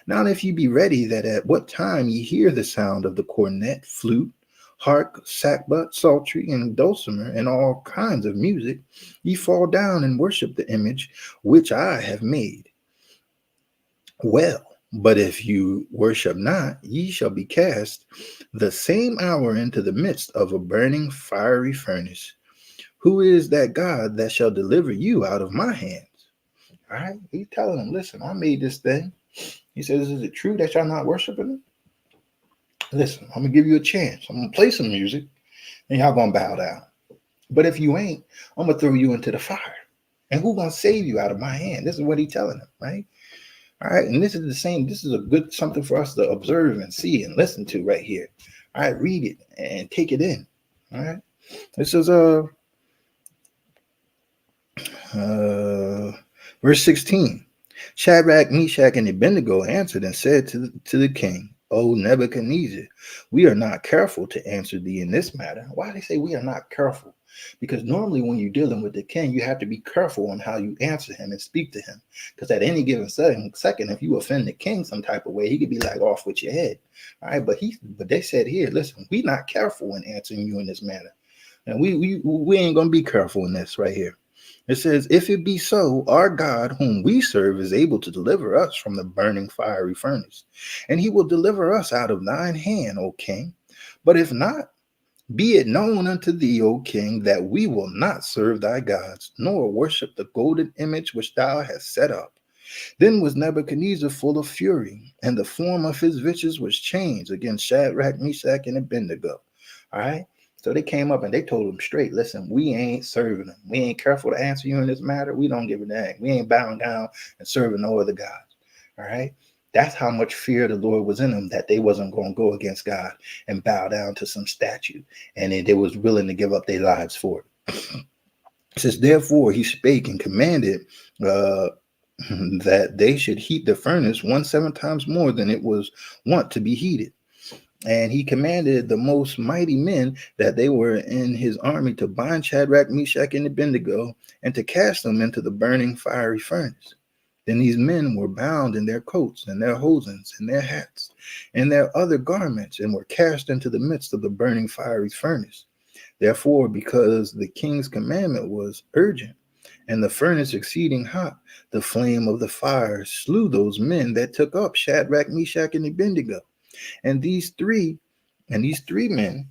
Now, if ye be ready, that at what time ye hear the sound of the cornet, flute, harp, sackbut, psaltery, and dulcimer, and all kinds of music, ye fall down and worship the image which I have made. Well, but if you worship not, ye shall be cast the same hour into the midst of a burning fiery furnace. Who is that God that shall deliver you out of my hands? All right, he's telling them, listen, I made this thing. He says, is it true that y'all not worshiping him? Listen, I'm going to give you a chance. I'm going to play some music, and y'all going to bow down. But if you ain't, I'm going to throw you into the fire. And who's going to save you out of my hand? This is what he's telling them, right? All right, and this is the same. This is a good something for us to observe and see and listen to right here. All right, read it and take it in. All right, this is verse 16. Shadrach, Meshach, and Abednego answered and said to the king, O Nebuchadnezzar, we are not careful to answer thee in this matter. Why do they say we are not careful? Because normally when you're dealing with the king, you have to be careful on how you answer him and speak to him. Because at any given second, if you offend the king some type of way, he could be like off with your head. All right, but they said here, listen, we're not careful when answering you in this manner. And we ain't gonna be careful in this right here. It says, if it be so, our God whom we serve is able to deliver us from the burning fiery furnace, and he will deliver us out of thine hand, O king. But if not, be it known unto thee, O king, that we will not serve thy gods, nor worship the golden image which thou hast set up. Then was Nebuchadnezzar full of fury, and the form of his visage was changed against Shadrach, Meshach, and Abednego. All right. So they came up and they told him straight, listen, we ain't serving them. We ain't careful to answer you in this matter. We don't give a dang. We ain't bowing down and serving no other gods. All right. That's how much fear the Lord was in them, that they wasn't going to go against God and bow down to some statue. And they was willing to give up their lives for it. It says, therefore he spake and commanded that they should heat the furnace 17 times more than it was wont to be heated. And he commanded the most mighty men that they were in his army to bind Shadrach, Meshach, and Abednego, and to cast them into the burning fiery furnace. Then these men were bound in their coats and their hosens and their hats and their other garments, and were cast into the midst of the burning fiery furnace. Therefore, because the king's commandment was urgent, and the furnace exceeding hot, the flame of the fire slew those men that took up Shadrach, Meshach, and Abednego. And these three men,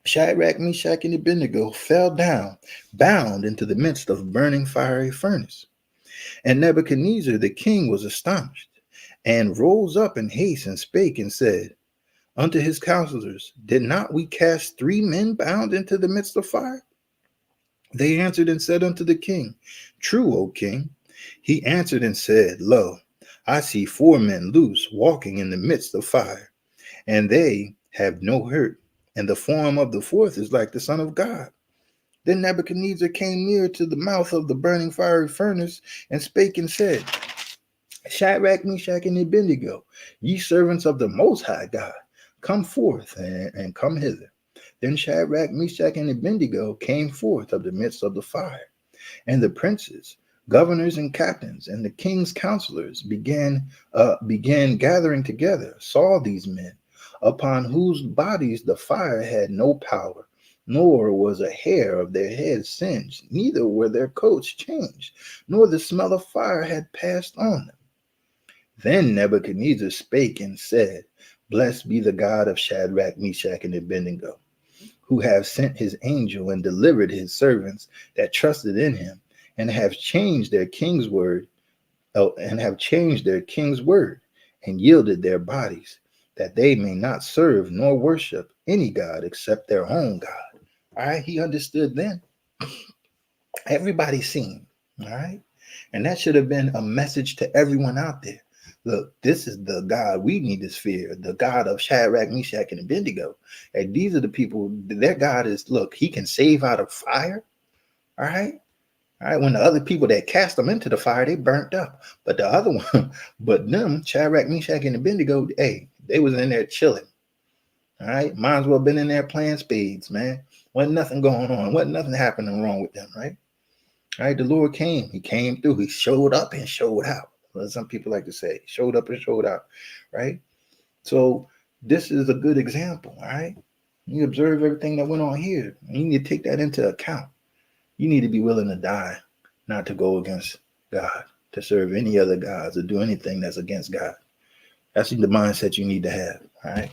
Shadrach, Meshach, and Abednego, fell down, bound into the midst of burning fiery furnace. And Nebuchadnezzar the king was astonished, and rose up in haste and spake and said unto his counselors, did not we cast 3 men bound into the midst of fire? They answered and said unto the king, true, O king. He answered and said, lo, I see 4 men loose walking in the midst of fire, and they have no hurt, and the form of the 4th is like the Son of God. Then Nebuchadnezzar came near to the mouth of the burning fiery furnace and spake and said, Shadrach, Meshach, and Abednego, ye servants of the Most High God, come forth and come hither. Then Shadrach, Meshach, and Abednego came forth of the midst of the fire. And the princes, governors, and captains, and the king's counselors began gathering together, saw these men, upon whose bodies the fire had no power, nor was a hair of their heads singed, neither were their coats changed, nor the smell of fire had passed on them. Then Nebuchadnezzar spake and said, Blessed be the God of Shadrach, Meshach, and Abednego, who have sent his angel and delivered his servants that trusted in him, and have changed their king's word, and yielded their bodies, that they may not serve nor worship any God except their own God. All right, he understood then. Everybody's seen. All right, and that should have been a message to everyone out there. Look, this is the God we need to fear, the God of Shadrach, Meshach, and Abednego. And these are the people, their God is, look, he can save out of fire. All right. All right. When the other people that cast them into the fire, they burnt up. But the other one, but them, Shadrach, Meshach, and Abednego, hey, they was in there chilling. All right. Might as well been in there playing spades, man. Wasn't nothing going on. Wasn't nothing happening wrong with them, right? All right. The Lord came. He came through. He showed up and showed out. Some people like to say, showed up and showed out, right? So this is a good example, all right? You observe everything that went on here. You need to take that into account. You need to be willing to die, not to go against God, to serve any other gods or do anything that's against God. That's the mindset you need to have, all right?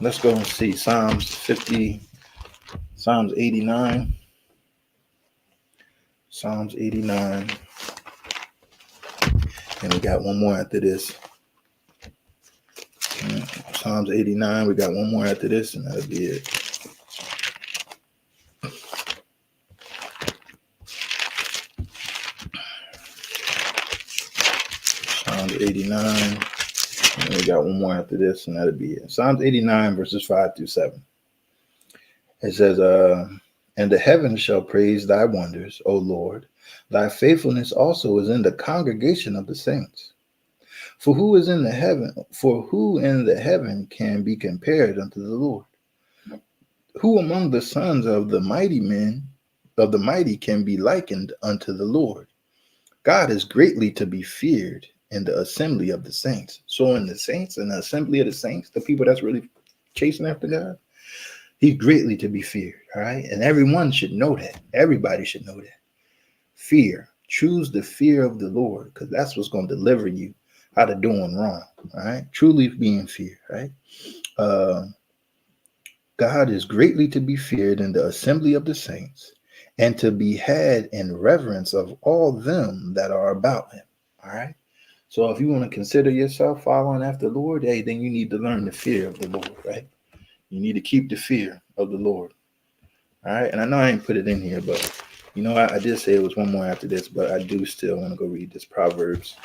Let's go and see Psalms 50, Psalms 89. Psalms 89. And we got one more after this. Psalms 89. We got one more after this, and that'll be it. Psalms 89. And we got one more after this, and that'll be it. Psalms 89, verses 5 through 7. It says, and the heavens shall praise thy wonders, O Lord. Thy faithfulness also is in the congregation of the saints. For who in the heaven can be compared unto the Lord? Who among the sons of the mighty can be likened unto the Lord? God is greatly to be feared in the assembly of the saints. So in the saints, in the assembly of the saints, the people that's really chasing after God, he's greatly to be feared. All right. And everyone should know that. Everybody should know that. Fear. Choose the fear of the Lord, because that's what's going to deliver you out of doing wrong. All right. Truly being feared. Right. God is greatly to be feared in the assembly of the saints, and to be had in reverence of all them that are about him. All right. So if you want to consider yourself following after the Lord, hey, then you need to learn the fear of the Lord, right? You need to keep the fear of the Lord. All right. And I know I ain't put it in here, but you know, I did say it was one more after this, but I do still want to go read this Proverbs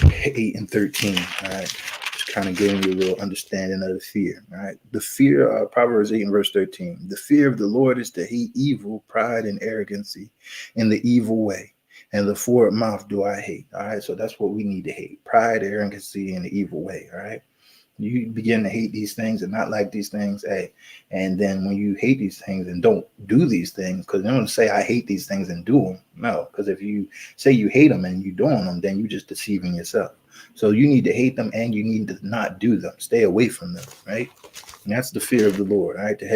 8 and 13. All right. Just kind of giving you a little understanding of the fear. All right. The fear, Proverbs 8 and verse 13. The fear of the Lord is to hate evil, pride, and arrogancy, and the evil way. And the forward mouth do I hate. All right. So that's what we need to hate. Pride, arrogancy, and the evil way. All right. You begin to hate these things and not like these things, hey, and then when you hate these things and don't do these things, because don't say I hate these things and do them. No, because if you say you hate them and you doing them, then you're just deceiving yourself. So you need to hate them and you need to not do them. Stay away from them, right? And that's the fear of the Lord, right? To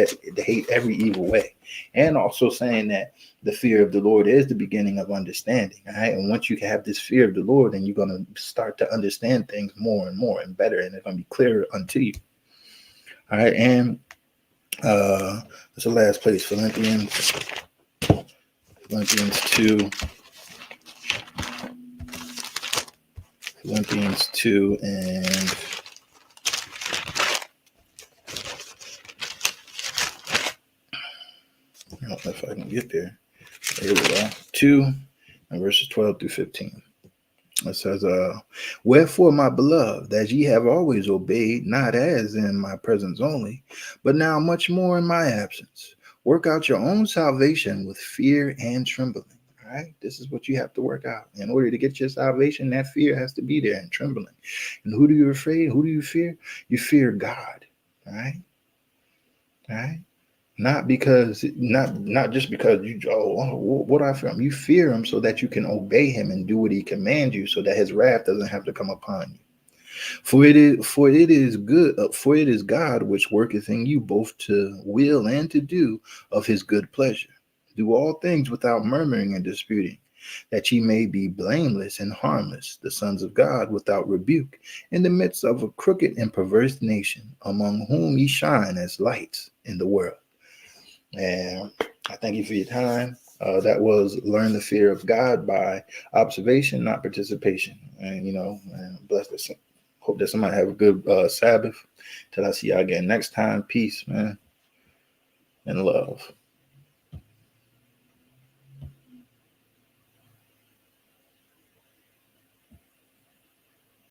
hate every evil way. And also saying that the fear of the Lord is the beginning of understanding, all right? And once you have this fear of the Lord, then you're going to start to understand things more and more and better, and it's going to be clearer unto you. All right, and that's the last place, Philippians 2. Philippians 2 and I don't know if I can get there. Here we go. 2 and verses 12 through 15. It says, wherefore, my beloved, as ye have always obeyed, not as in my presence only, but now much more in my absence, work out your own salvation with fear and trembling. All right, this is what you have to work out. In order to get your salvation, that fear has to be there and trembling. And who do you afraid? Who do you fear? You fear God. All right. All right. Not just because you what I fear him. You fear him so that you can obey him and do what he commands you, so that his wrath doesn't have to come upon you. For it is good, for it is God which worketh in you both to will and to do of his good pleasure. Do all things without murmuring and disputing, that ye may be blameless and harmless, the sons of God without rebuke, in the midst of a crooked and perverse nation, among whom ye shine as lights in the world. And I thank you for your time. That was Learn the Fear of God by observation, not participation. And, bless this. Hope that somebody have a good Sabbath. Till I see y'all again next time. Peace, man, and love.